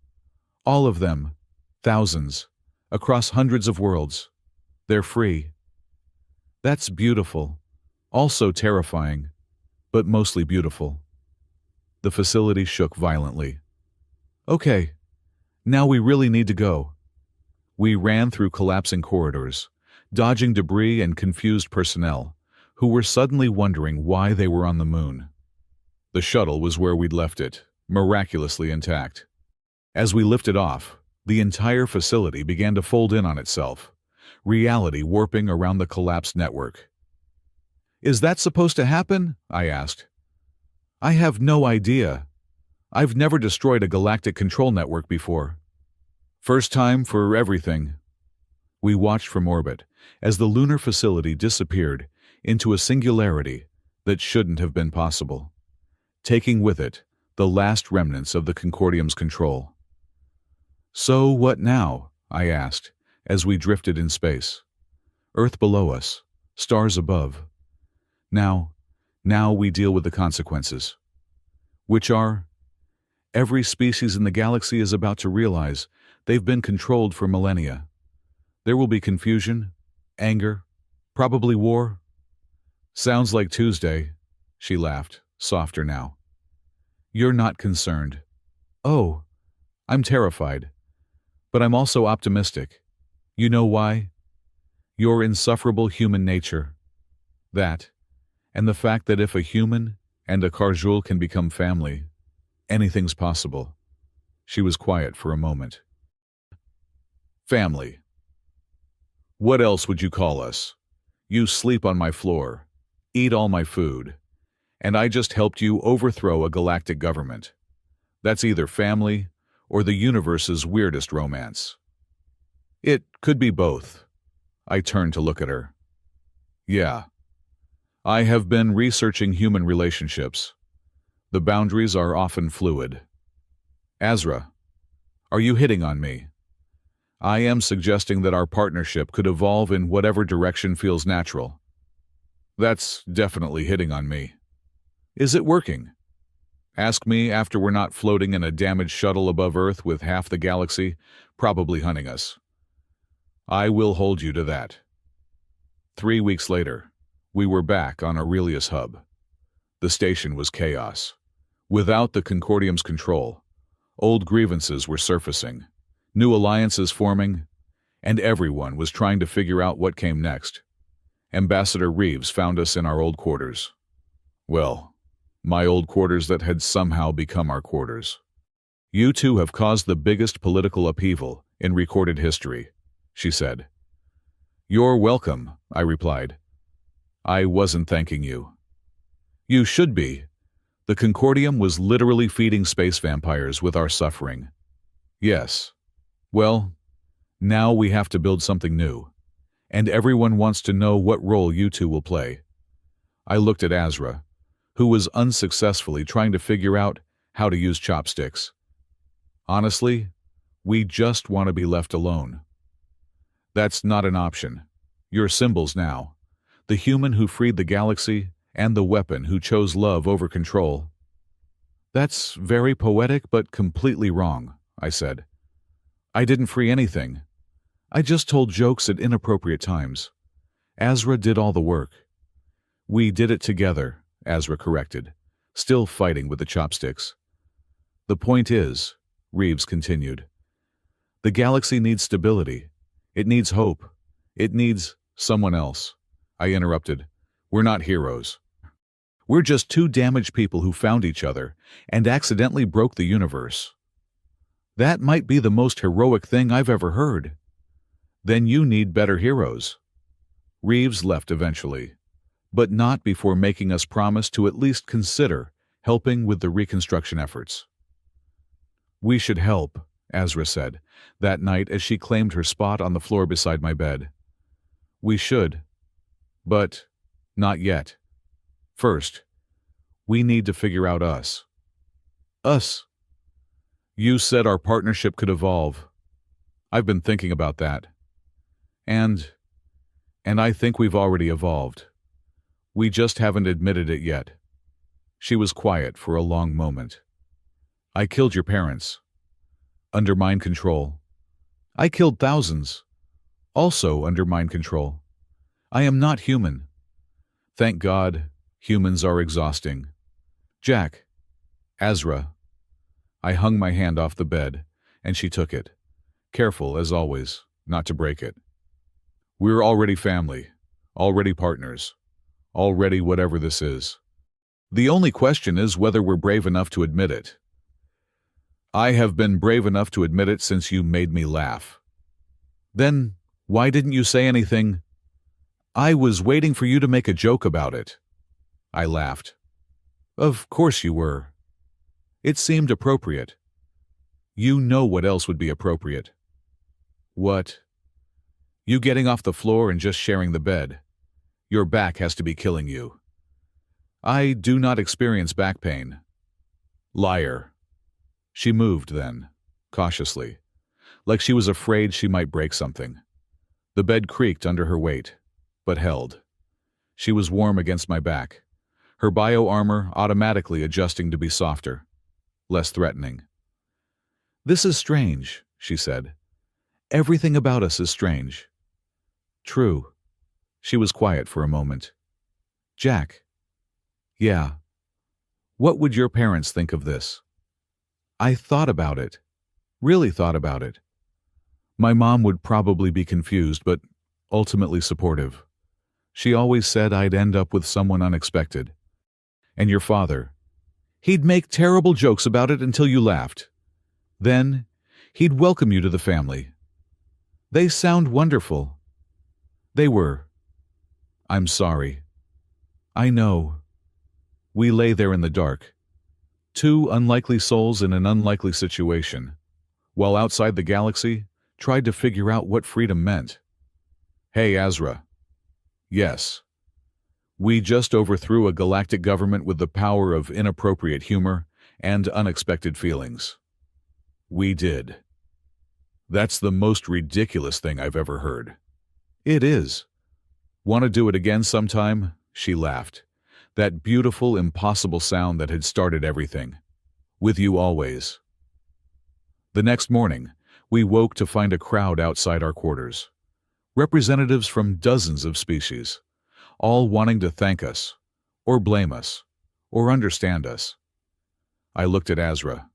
All of them. Thousands. Across hundreds of worlds. They're free. That's beautiful. Also terrifying. But mostly beautiful. The facility shook violently. Okay. Now we really need to go. We ran through collapsing corridors, dodging debris and confused personnel, who were suddenly wondering why they were on the moon. The shuttle was where we'd left it, miraculously intact. As we lifted off, the entire facility began to fold in on itself, reality warping around the collapsed network. Is that supposed to happen? I asked. I have no idea. I've never destroyed a galactic control network before. First time for everything. We watched from orbit as the lunar facility disappeared into a singularity that shouldn't have been possible, taking with it the last remnants of the Concordium's control. So what now? I asked as we drifted in space. Earth below us, stars above. Now we deal with the consequences. Which are? Every species in the galaxy is about to realize they've been controlled for millennia. There will be confusion, anger, probably war. Sounds like Tuesday, she laughed, softer now. You're not concerned. Oh, I'm terrified. But I'm also optimistic. You know why? Your insufferable human nature. That, and the fact that if a human and a Kharjul can become family, anything's possible. She was quiet for a moment. Family. What else would you call us? You sleep on my floor, eat all my food, and I just helped you overthrow a galactic government. That's either family or the universe's weirdest romance. It could be both. I turned to look at her. Yeah. I have been researching human relationships. The boundaries are often fluid. Azra, are you hitting on me? I am suggesting that our partnership could evolve in whatever direction feels natural. That's definitely hitting on me. Is it working? Ask me after we're not floating in a damaged shuttle above Earth with half the galaxy probably hunting us. I will hold you to that. 3 weeks later, we were back on Aurelius Hub. The station was chaos. Without the Concordium's control, old grievances were surfacing, new alliances forming, and everyone was trying to figure out what came next. Ambassador Reeves found us in our old quarters. Well, my old quarters that had somehow become our quarters. You two have caused the biggest political upheaval in recorded history, she said. You're welcome, I replied. I wasn't thanking you. You should be. The Concordium was literally feeding space vampires with our suffering. Yes. Well, now we have to build something new, and everyone wants to know what role you two will play. I looked at Azra, who was unsuccessfully trying to figure out how to use chopsticks. Honestly, we just want to be left alone. That's not an option. You're symbols now. The human who freed the galaxy and the weapon who chose love over control. That's very poetic but completely wrong, I said. I didn't free anything. I just told jokes at inappropriate times. Azra did all the work. We did it together, Azra corrected, still fighting with the chopsticks. The point is, Reeves continued, the galaxy needs stability. It needs hope. It needs someone else. I interrupted. We're not heroes. We're just two damaged people who found each other and accidentally broke the universe. That might be the most heroic thing I've ever heard. Then you need better heroes. Reeves left eventually, but not before making us promise to at least consider helping with the reconstruction efforts. We should help, Azra said, that night as she claimed her spot on the floor beside my bed. We should, but not yet. First, we need to figure out us. Us. You said our partnership could evolve. I've been thinking about that. And I think we've already evolved. We just haven't admitted it yet. She was quiet for a long moment. I killed your parents. Under mind control. I killed thousands. Also under mind control. I am not human. Thank God, humans are exhausting. Jack. Azra. I hung my hand off the bed, and she took it, careful, as always, not to break it. We're already family, already partners, already whatever this is. The only question is whether we're brave enough to admit it. I have been brave enough to admit it since you made me laugh. Then, why didn't you say anything? I was waiting for you to make a joke about it. I laughed. Of course you were. It seemed appropriate. You know what else would be appropriate. What? You getting off the floor and just sharing the bed. Your back has to be killing you. I do not experience back pain. Liar. She moved then, cautiously, like she was afraid she might break something. The bed creaked under her weight, but held. She was warm against my back, her bio-armor automatically adjusting to be softer, less threatening. This is strange, she said. Everything about us is strange. True. She was quiet for a moment. Jack. Yeah. What would your parents think of this? I thought about it. Really thought about it. My mom would probably be confused, but ultimately supportive. She always said I'd end up with someone unexpected. And your father. He'd make terrible jokes about it until you laughed. Then, he'd welcome you to the family. They sound wonderful. They were. I'm sorry. I know. We lay there in the dark. Two unlikely souls in an unlikely situation, while outside the galaxy, tried to figure out what freedom meant. Hey, Azra. Yes. We just overthrew a galactic government with the power of inappropriate humor and unexpected feelings. We did. That's the most ridiculous thing I've ever heard. It is. Want to do it again sometime? She laughed. That beautiful, impossible sound that had started everything. With you always. The next morning, we woke to find a crowd outside our quarters. Representatives from dozens of species, all wanting to thank us, or blame us, or understand us. I looked at Azra.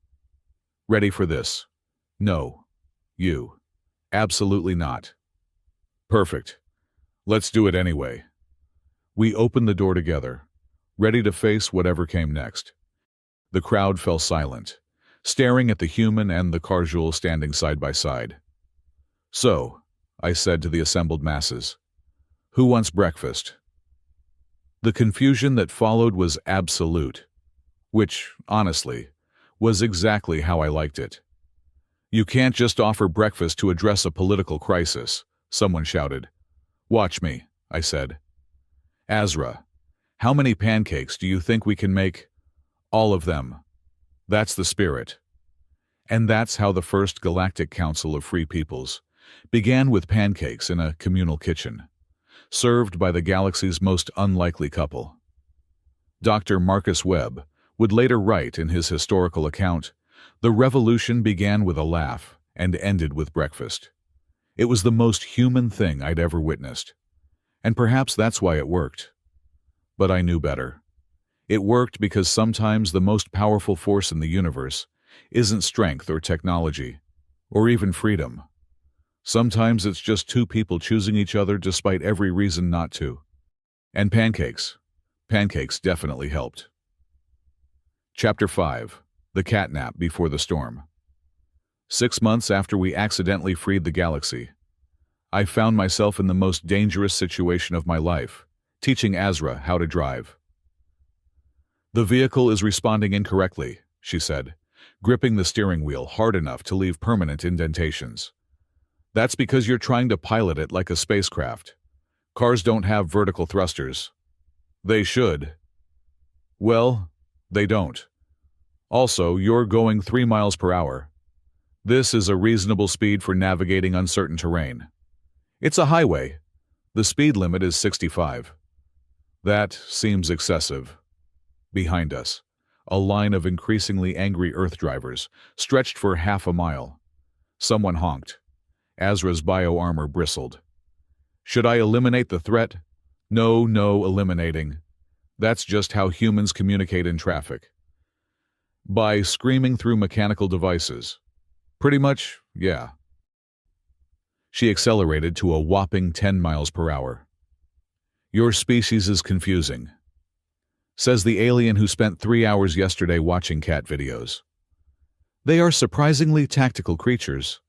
Ready for this? No. You. Absolutely not. Perfect. Let's do it anyway. We opened the door together, ready to face whatever came next. The crowd fell silent, staring at the human and the Carjul standing side by side. So, I said to the assembled masses, who wants breakfast? The confusion that followed was absolute, which, honestly, was exactly how I liked it. You can't just offer breakfast to address a political crisis, someone shouted. Watch me, I said. Azra, how many pancakes do you think we can make? All of them. That's the spirit. And that's how the first Galactic Council of Free Peoples began, with pancakes in a communal kitchen, served by the galaxy's most unlikely couple. Dr. Marcus Webb would later write in his historical account, "The revolution began with a laugh and ended with breakfast. It was the most human thing I'd ever witnessed. And perhaps that's why it worked. But I knew better. It worked because sometimes the most powerful force in the universe isn't strength or technology, or even freedom. Sometimes it's just two people choosing each other despite every reason not to. And pancakes. Pancakes definitely helped." Chapter 5. The Catnap Before the Storm. 6 months after we accidentally freed the galaxy, I found myself in the most dangerous situation of my life, teaching Azra how to drive. "The vehicle is responding incorrectly," she said, gripping the steering wheel hard enough to leave permanent indentations. "That's because you're trying to pilot it like a spacecraft. Cars don't have vertical thrusters." "They should." "Well, they don't. Also, you're going 3 miles per hour. This is a reasonable speed for navigating uncertain terrain. It's a highway. The speed limit is 65. "That seems excessive." Behind us, a line of increasingly angry Earth drivers stretched for half a mile. Someone honked. Azra's bio-armor bristled. "Should I eliminate the threat?" No eliminating. That's just how humans communicate in traffic. By screaming through mechanical devices. Pretty much, yeah. She accelerated to a whopping 10 miles per hour. "Your species is confusing," says the alien who spent 3 hours yesterday watching cat videos. "They are surprisingly tactical creatures.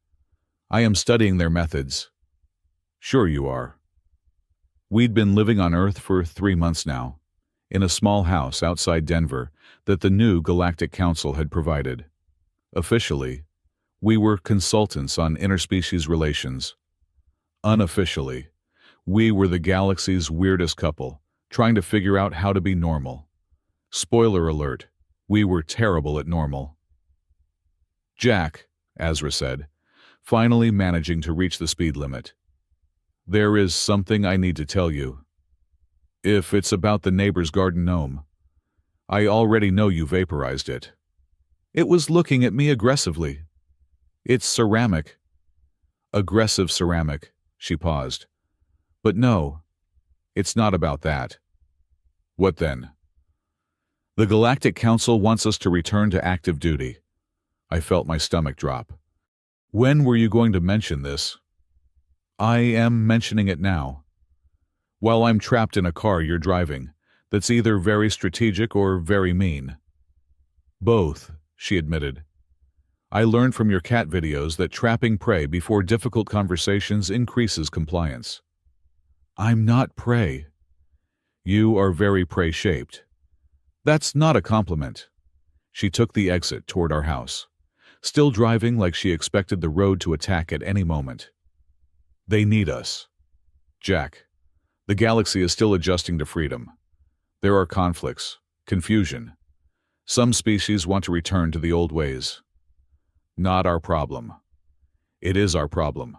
I am studying their methods." "Sure you are." We'd been living on Earth for 3 months now, in a small house outside Denver that the new Galactic Council had provided. Officially, we were consultants on interspecies relations. Unofficially, we were the galaxy's weirdest couple, trying to figure out how to be normal. Spoiler alert, we were terrible at normal. "Jack," Azra said, finally managing to reach the speed limit. "There is something I need to tell you. If it's about the neighbor's garden gnome, I already know you vaporized it." It was looking at me aggressively. "It's ceramic." "Aggressive ceramic," she paused. "But no, it's not about that." "What then?" "The Galactic Council wants us to return to active duty." I felt my stomach drop. "When were you going to mention this?" "I am mentioning it now. While I'm trapped in a car you're driving, that's either very strategic or very mean." "Both," she admitted. "I learned from your cat videos that trapping prey before difficult conversations increases compliance." "I'm not prey." "You are very prey-shaped." "That's not a compliment." She took the exit toward our house, still driving like she expected the road to attack at any moment. "They need us. Jack, the galaxy is still adjusting to freedom. There are conflicts, confusion. Some species want to return to the old ways. Not our problem. It is our problem.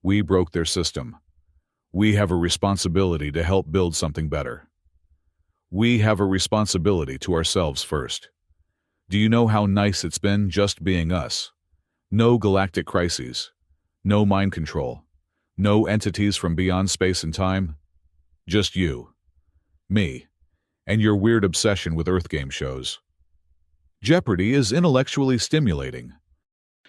We broke their system. We have a responsibility to help build something better. We have a responsibility to ourselves first. Do you know how nice it's been just being us? No galactic crises. No mind control. No entities from beyond space and time. Just you, me, and your weird obsession with Earth game shows. Jeopardy is intellectually stimulating.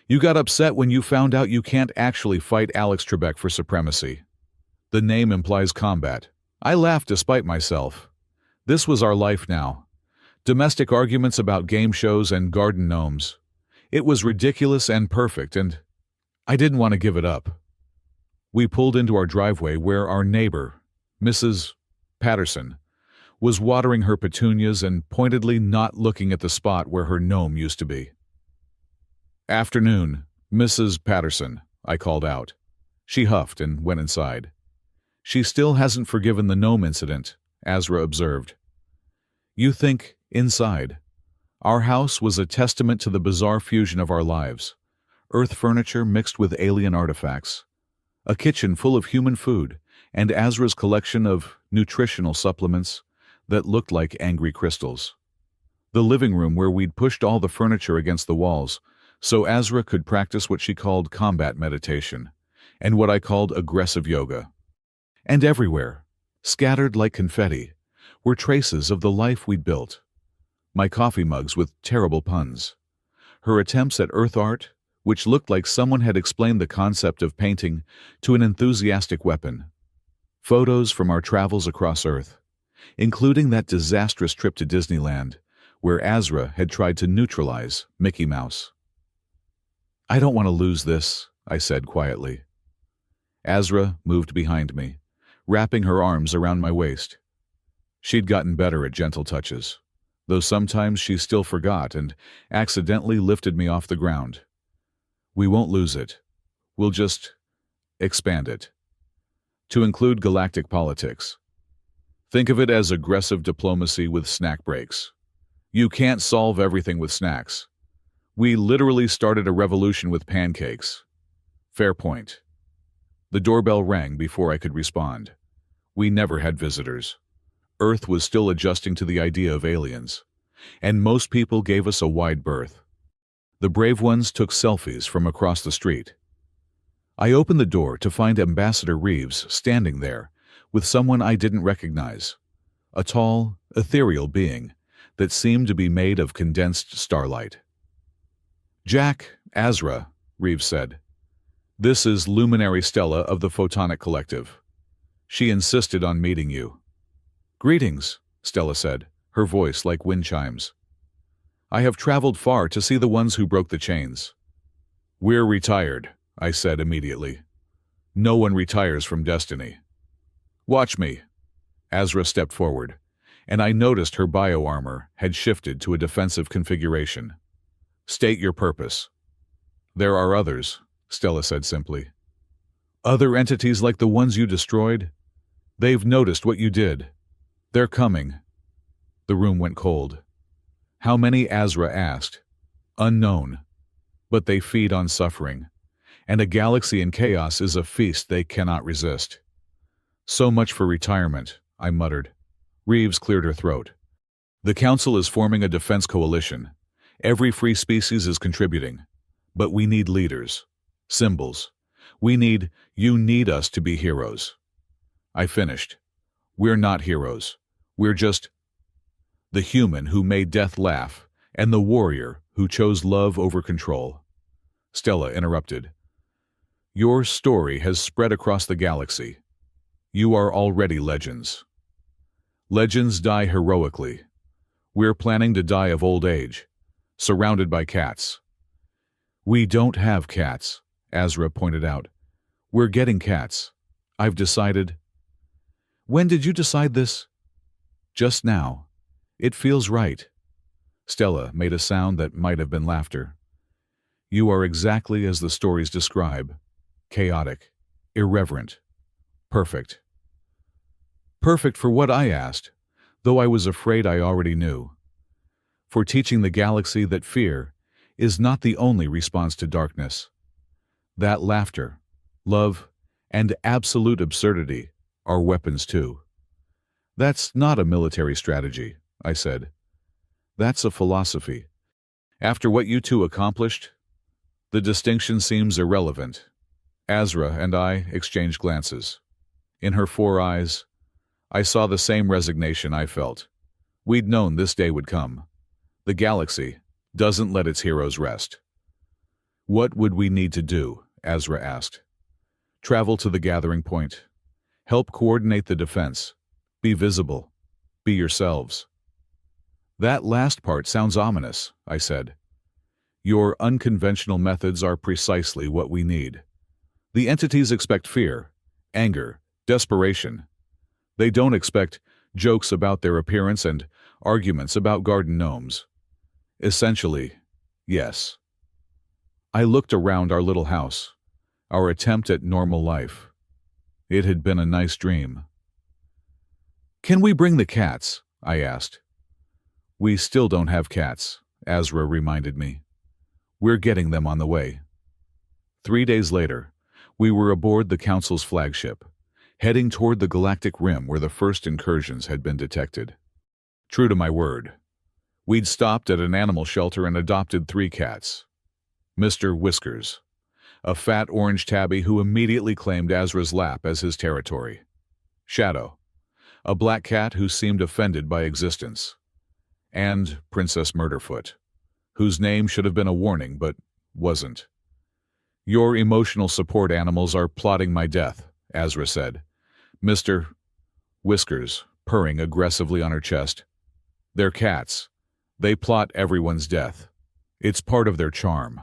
You got upset when you found out you can't actually fight Alex Trebek for supremacy. The name implies combat. I laughed despite myself. This was our life now. Domestic arguments about game shows and garden gnomes. It was ridiculous and perfect, and I didn't want to give it up. We pulled into our driveway where our neighbor, Mrs. Patterson, was watering her petunias and pointedly not looking at the spot where her gnome used to be. "Afternoon, Mrs. Patterson," I called out. She huffed and went inside. "She still hasn't forgiven the gnome incident," Azra observed. "You think inside. Our house was a testament to the bizarre fusion of our lives. Earth furniture mixed with alien artifacts. A kitchen full of human food, and Azra's collection of nutritional supplements that looked like angry crystals. The living room where we'd pushed all the furniture against the walls so Azra could practice what she called combat meditation and what I called aggressive yoga. And everywhere, scattered like confetti, were traces of the life we'd built. My coffee mugs with terrible puns. Her attempts at earth art, which looked like someone had explained the concept of painting to an enthusiastic weapon. Photos from our travels across Earth, including that disastrous trip to Disneyland, where Azra had tried to neutralize Mickey Mouse. "I don't want to lose this," I said quietly. Azra moved behind me, wrapping her arms around my waist. She'd gotten better at gentle touches, though sometimes she still forgot and accidentally lifted me off the ground. "We won't lose it. We'll just expand it. To include galactic politics. Think of it as aggressive diplomacy with snack breaks. You can't solve everything with snacks. We literally started a revolution with pancakes." Fair point. The doorbell rang before I could respond. We never had visitors. Earth was still adjusting to the idea of aliens, and most people gave us a wide berth. The brave ones took selfies from across the street. I opened the door to find Ambassador Reeves standing there with someone I didn't recognize, a tall, ethereal being that seemed to be made of condensed starlight. "Jack, Azra," Reeves said. "This is Luminary Stella of the Photonic Collective. She insisted on meeting you." "Greetings," Stella said, her voice like wind chimes. "I have traveled far to see the ones who broke the chains." "We're retired," I said immediately. "No one retires from destiny." "Watch me." Azra stepped forward, and I noticed her bioarmor had shifted to a defensive configuration. "State your purpose." "There are others," Stella said simply. "Other entities like the ones you destroyed? They've noticed what you did. They're coming." The room went cold. How many, Azra asked. "Unknown. But they feed on suffering. And a galaxy in chaos is a feast they cannot resist." "So much for retirement," I muttered. Reeves cleared her throat. "The Council is forming a defense coalition. Every free species is contributing. But we need leaders. Symbols. You need us to be heroes." I finished. "We're not heroes. We're just the human who made death laugh and the warrior who chose love over control." Stella interrupted. "Your story has spread across the galaxy. You are already legends. Legends die heroically. We're planning to die of old age, surrounded by cats." "We don't have cats," Azra pointed out. "We're getting cats. I've decided." "When did you decide this?" "Just now. It feels right." Stella made a sound that might have been laughter. "You are exactly as the stories describe. Chaotic, irreverent, perfect." Perfect for what, I asked, though I was afraid I already knew. For teaching the galaxy that fear is not the only response to darkness. That laughter, love, and absolute absurdity are weapons too. "That's not a military strategy," I said. "That's a philosophy. After what you two accomplished, the distinction seems irrelevant." Azra and I exchanged glances. In her 4 eyes, I saw the same resignation I felt. We'd known this day would come. The galaxy doesn't let its heroes rest. "What would we need to do?" Azra asked. "Travel to the gathering point. Help coordinate the defense. Be visible. Be yourselves." "That last part sounds ominous," I said. "Your unconventional methods are precisely what we need. The entities expect fear, anger, desperation. They don't expect jokes about their appearance and arguments about garden gnomes. Essentially, yes." I looked around our little house, our attempt at normal life. It had been a nice dream. "Can we bring the cats?" I asked. "We still don't have cats," Azra reminded me. "We're getting them on the way." 3 days later, we were aboard the Council's flagship, heading toward the galactic rim where the first incursions had been detected. True to my word, we'd stopped at an animal shelter and adopted 3 cats. Mr. Whiskers, a fat orange tabby who immediately claimed Azra's lap as his territory. Shadow, a black cat who seemed offended by existence. And Princess Murderfoot, whose name should have been a warning but wasn't. Your emotional support animals are plotting my death, Azra said. Mr. Whiskers, purring aggressively on her chest. They're cats. They plot everyone's death. It's part of their charm.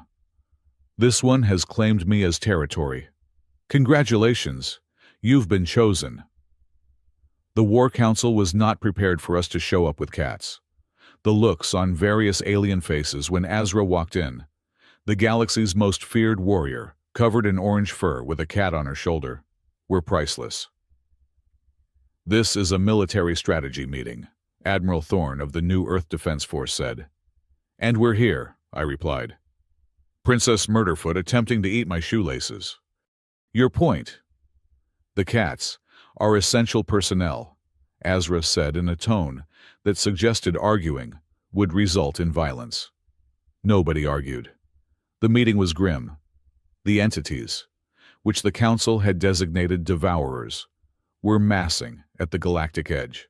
This one has claimed me as territory. Congratulations, you've been chosen. The War Council was not prepared for us to show up with cats. The looks on various alien faces when Azra walked in, the galaxy's most feared warrior, covered in orange fur with a cat on her shoulder, were priceless. This is a military strategy meeting, Admiral Thorne of the New Earth Defense Force said. And we're here, I replied. Princess Murderfoot attempting to eat my shoelaces. Your point. The cats are essential personnel, Azra said in a tone that suggested arguing would result in violence. Nobody argued. The meeting was grim. The entities, which the Council had designated devourers, were massing at the galactic edge.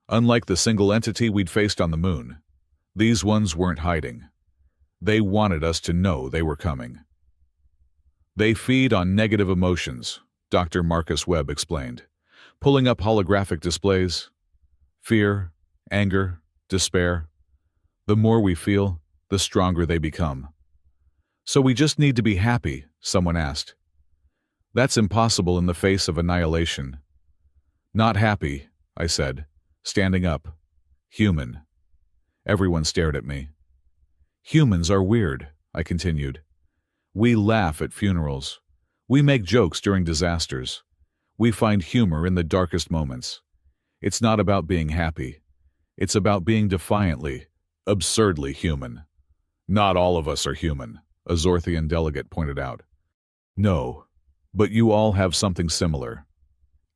Unlike the single entity we'd faced on the moon, these ones weren't hiding. They wanted us to know they were coming. They feed on negative emotions, Dr. Marcus Webb explained, pulling up holographic displays. Fear, anger, despair. The more we feel, the stronger they become. So we just need to be happy, someone asked. That's impossible in the face of annihilation. Not happy, I said, standing up. Human. Everyone stared at me. Humans are weird, I continued. We laugh at funerals. We make jokes during disasters. We find humor in the darkest moments. It's not about being happy. It's about being defiantly, absurdly human. Not all of us are human, a Zorthian delegate pointed out. No, but you all have something similar.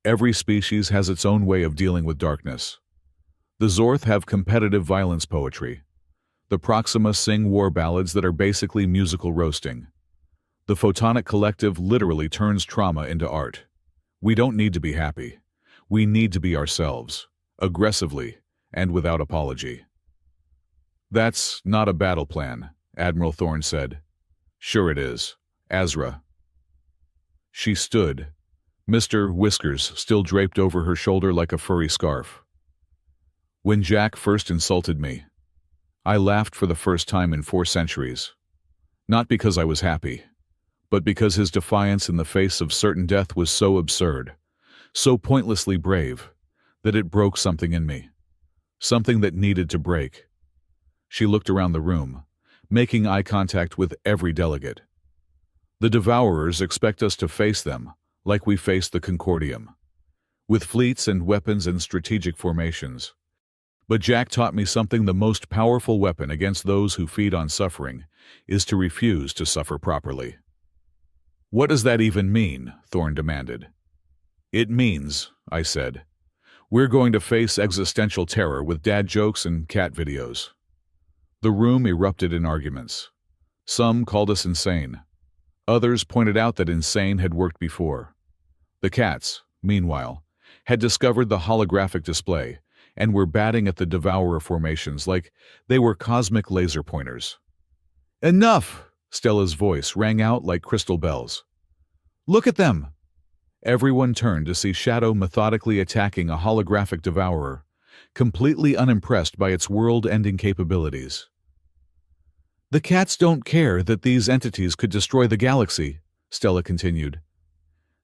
Every species has its own way of dealing with darkness. The Zorth have competitive violence poetry. The Proxima sing war ballads that are basically musical roasting. The Photonic Collective literally turns trauma into art. We don't need to be happy. We need to be ourselves, aggressively and without apology. That's not a battle plan, Admiral Thorne said. Sure it is. Azra. She stood, Mr. Whiskers still draped over her shoulder like a furry scarf. When Jack first insulted me, I laughed for the first time in 4 centuries. Not because I was happy, but because his defiance in the face of certain death was so absurd, so pointlessly brave, that it broke something in me. Something that needed to break. She looked around the room, making eye contact with every delegate. The Devourers expect us to face them like we faced the Concordium, with fleets and weapons and strategic formations. But Jack taught me something: the most powerful weapon against those who feed on suffering is to refuse to suffer properly. What does that even mean? Thorne demanded. It means, I said, we're going to face existential terror with dad jokes and cat videos. The room erupted in arguments. Some called us insane. Others pointed out that insane had worked before. The cats, meanwhile, had discovered the holographic display and were batting at the Devourer formations like they were cosmic laser pointers. Enough! Stella's voice rang out like crystal bells. Look at them! Everyone turned to see Shadow methodically attacking a holographic devourer, completely unimpressed by its world-ending capabilities. The cats don't care that these entities could destroy the galaxy, Stella continued.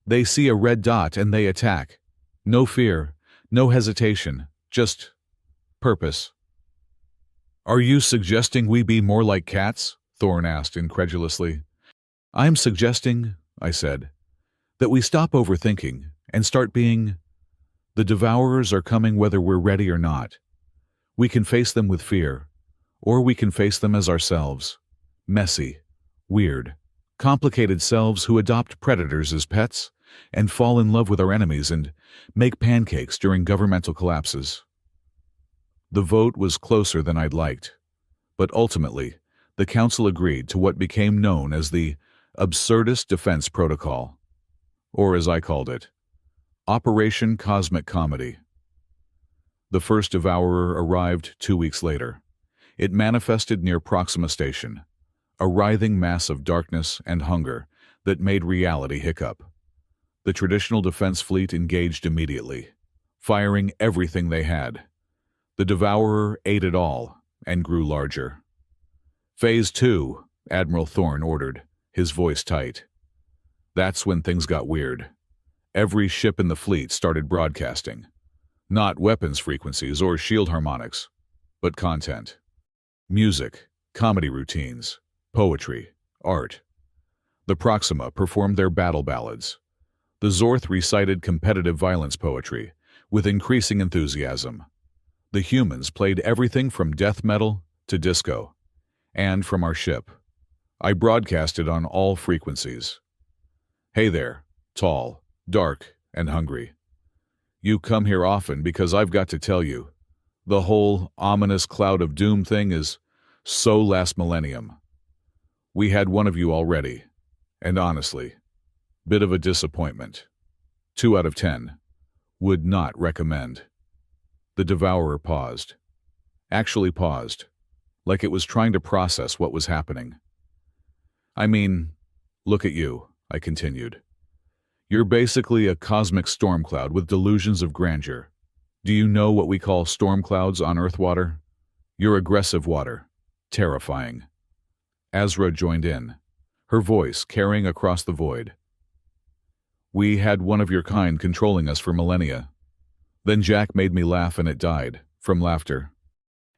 They see a red dot and they attack. No fear, no hesitation, just purpose. Are you suggesting we be more like cats? Thorne asked incredulously. I'm suggesting, I said, that we stop overthinking and start being. The Devourers are coming whether we're ready or not. We can face them with fear, or we can face them as ourselves. Messy, weird, complicated selves who adopt predators as pets and fall in love with our enemies and make pancakes during governmental collapses. The vote was closer than I'd liked, but ultimately, the council agreed to what became known as the Absurdist Defense Protocol, or as I called it, Operation Cosmic Comedy. The first devourer arrived 2 weeks later. It manifested near Proxima Station, a writhing mass of darkness and hunger that made reality hiccup. The traditional defense fleet engaged immediately, firing everything they had. The devourer ate it all and grew larger. "Phase 2, Admiral Thorne ordered, his voice tight. That's when things got weird. Every ship in the fleet started broadcasting. Not weapons frequencies or shield harmonics, but content. Music, comedy routines, poetry, art. The Proxima performed their battle ballads. The Zorth recited competitive violence poetry, with increasing enthusiasm. The humans played everything from death metal to disco. And from our ship, I broadcasted on all frequencies. Hey there, tall, dark, and hungry. You come here often because I've got to tell you, the whole ominous cloud of doom thing is so last millennium. We had one of you already, and honestly, bit of a disappointment. 2 out of 10. Would not recommend." The devourer paused. Actually paused, like it was trying to process what was happening. "I mean, look at you," I continued. "You're basically a cosmic storm cloud with delusions of grandeur. Do you know what we call storm clouds on Earth water? You're aggressive water. Terrifying." Azra joined in, her voice carrying across the void. "We had one of your kind controlling us for millennia. Then Jack made me laugh and it died, from laughter.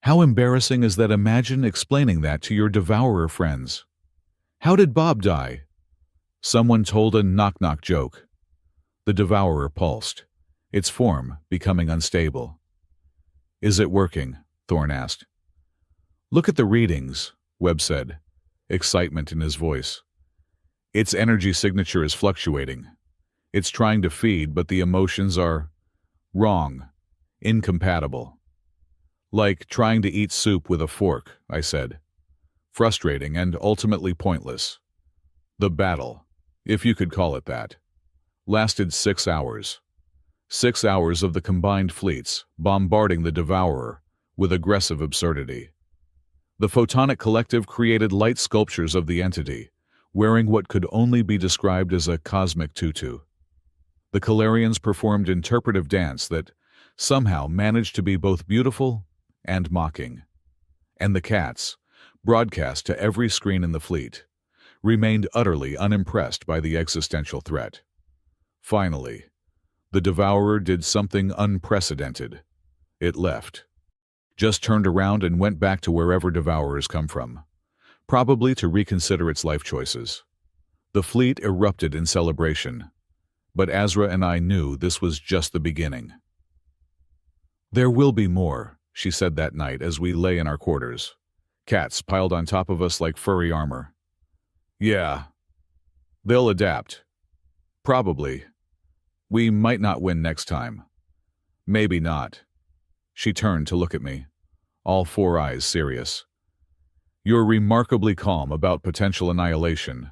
How embarrassing is that? Imagine explaining that to your devourer friends. How did Bob die? Someone told a knock-knock joke. The devourer pulsed, its form becoming unstable. "Is it working?" Thorne asked. "Look at the readings," Webb said, excitement in his voice. "Its energy signature is fluctuating. It's trying to feed, but the emotions are wrong, incompatible. Like trying to eat soup with a fork," I said. "Frustrating and ultimately pointless." The battle, if you could call it that, lasted 6 hours. 6 hours of the combined fleets bombarding the devourer with aggressive absurdity. The Photonic Collective created light sculptures of the entity, wearing what could only be described as a cosmic tutu. The Calarians performed interpretive dance that somehow managed to be both beautiful and mocking. And the cats, broadcast to every screen in the fleet, remained utterly unimpressed by the existential threat. Finally, the devourer did something unprecedented. It left. Just turned around and went back to wherever devourers come from, probably to reconsider its life choices. The fleet erupted in celebration, but Azra and I knew this was just the beginning. "There will be more," she said that night as we lay in our quarters. Cats piled on top of us like furry armor. "Yeah. They'll adapt. Probably. We might not win next time. Maybe not." She turned to look at me, all 4 eyes serious. "You're remarkably calm about potential annihilation.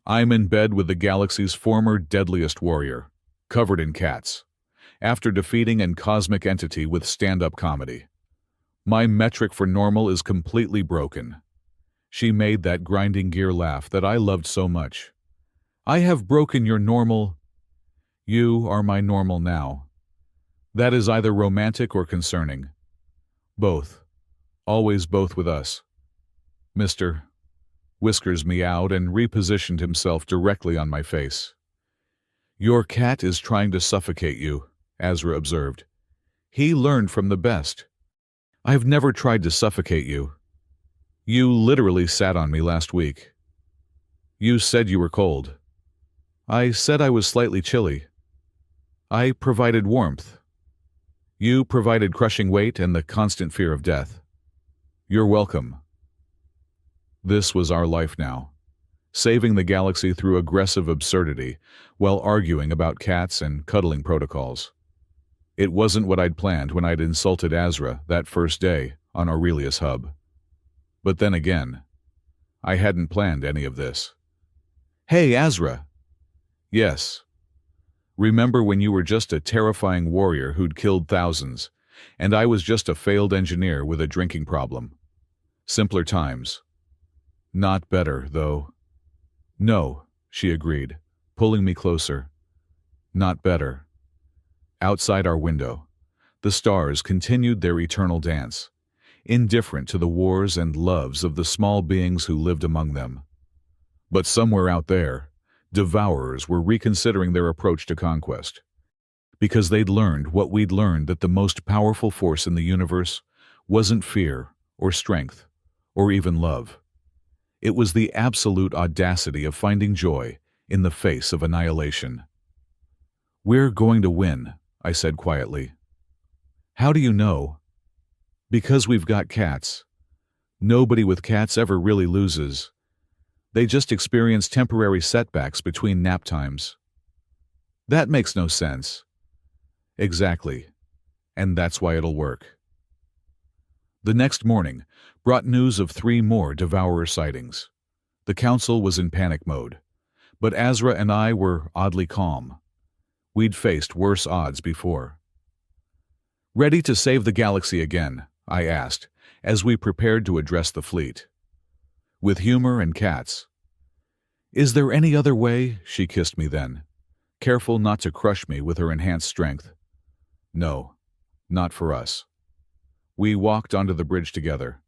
I'm in bed with the galaxy's former deadliest warrior, covered in cats, after defeating an cosmic entity with stand-up comedy. My metric for normal is completely broken." She made that grinding gear laugh that I loved so much. "I have broken your normal. You are my normal now. That is either romantic or concerning. Both. Always both with us. Mr. Whiskers meowed and repositioned himself directly on my face. "Your cat is trying to suffocate you," Azra observed. "He learned from the best. I've never tried to suffocate you. You literally sat on me last week. You said you were cold. I said I was slightly chilly. I provided warmth. You provided crushing weight and the constant fear of death. You're welcome." This was our life now, saving the galaxy through aggressive absurdity while arguing about cats and cuddling protocols. It wasn't what I'd planned when I'd insulted Azra that first day on Aurelius Hub. But then again, I hadn't planned any of this. "Hey, Azra." "Yes. Remember when you were just a terrifying warrior who'd killed thousands, and I was just a failed engineer with a drinking problem? Simpler times. Not better, though." "No," she agreed, pulling me closer. "Not better." Outside our window, the stars continued their eternal dance, indifferent to the wars and loves of the small beings who lived among them. But somewhere out there, devourers were reconsidering their approach to conquest. Because they'd learned what we'd learned, that the most powerful force in the universe wasn't fear or strength or even love. It was the absolute audacity of finding joy in the face of annihilation. "We're going to win," I said quietly. "How do you know?" "Because we've got cats. Nobody with cats ever really loses. They just experience temporary setbacks between nap times." "That makes no sense." "Exactly. And that's why it'll work." The next morning brought news of 3 more devourer sightings. The council was in panic mode, but Azra and I were oddly calm. We'd faced worse odds before. "Ready to save the galaxy again?" I asked, as we prepared to address the fleet. "With humor and cats." "Is there any other way?" she kissed me then, careful not to crush me with her enhanced strength. "No, not for us." We walked onto the bridge together,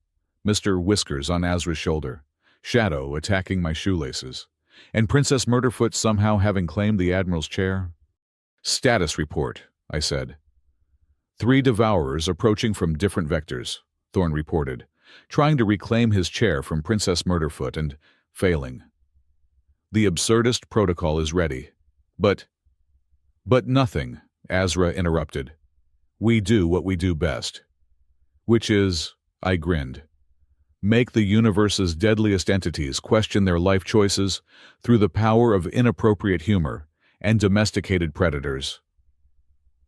Mr. Whiskers on Azra's shoulder, Shadow attacking my shoelaces, and Princess Murderfoot somehow having claimed the Admiral's chair. "Status report," I said. 3 devourers approaching from different vectors," Thorn reported, trying to reclaim his chair from Princess Murderfoot and failing. "The absurdist protocol is ready. But nothing," Azra interrupted. "We do what we do best." "Which is," I grinned, "make the universe's deadliest entities question their life choices through the power of inappropriate humor and domesticated predators."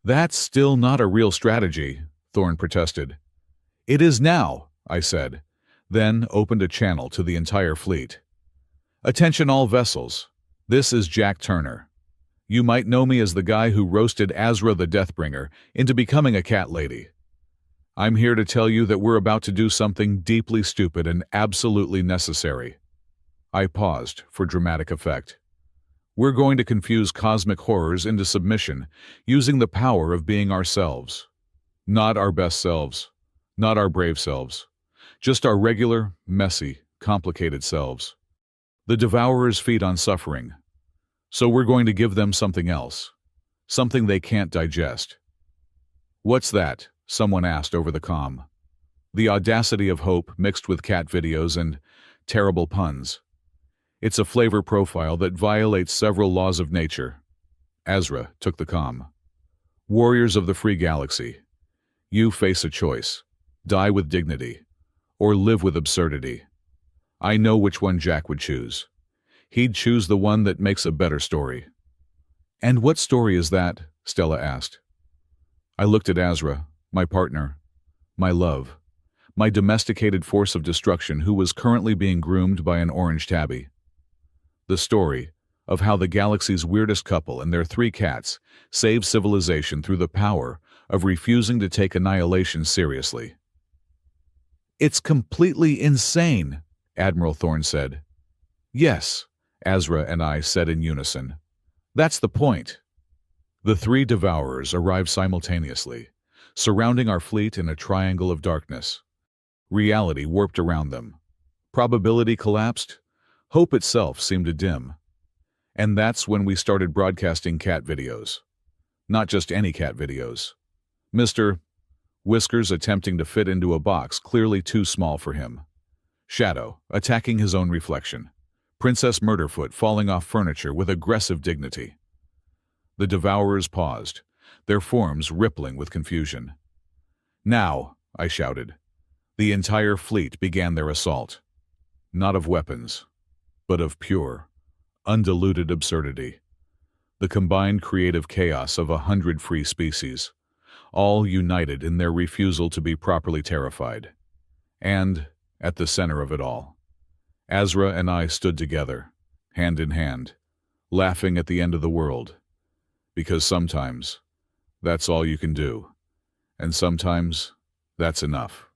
"That's still not a real strategy," Thorn protested. "It is now," I said, then opened a channel to the entire fleet. "Attention all vessels. This is Jack Turner. You might know me as the guy who roasted Azra the Deathbringer into becoming a cat lady. I'm here to tell you that we're about to do something deeply stupid and absolutely necessary." I paused for dramatic effect. "We're going to confuse cosmic horrors into submission using the power of being ourselves. Not our best selves, not our brave selves, just our regular, messy, complicated selves. The devourers feed on suffering, so we're going to give them something else, something they can't digest." "What's that?" someone asked over the comm. The audacity of hope mixed with cat videos and terrible puns. "It's a flavor profile that violates several laws of nature." Azra took the comm. "Warriors of the free galaxy, you face a choice: die with dignity, or live with absurdity. I know which one Jack would choose. He'd choose the one that makes a better story." "And what story is that?" Stella asked. I looked at Azra, my partner, my love, my domesticated force of destruction who was currently being groomed by an orange tabby. The story of how the galaxy's weirdest couple and their 3 cats saved civilization through the power of refusing to take annihilation seriously. "It's completely insane," Admiral Thorn said. "Yes," Azra and I said in unison. "That's the point." The 3 devourers arrived simultaneously, surrounding our fleet in a triangle of darkness. Reality warped around them. Probability collapsed. Hope itself seemed to dim. And that's when we started broadcasting cat videos. Not just any cat videos. Mr. Whiskers attempting to fit into a box clearly too small for him. Shadow attacking his own reflection. Princess Murderfoot falling off furniture with aggressive dignity. The devourers paused, their forms rippling with confusion. "Now," I shouted. The entire fleet began their assault. Not of weapons, but of pure, undiluted absurdity. The combined creative chaos of 100 free species, all united in their refusal to be properly terrified. And, at the center of it all, Azra and I stood together, hand in hand, laughing at the end of the world. Because sometimes, that's all you can do. And sometimes, that's enough.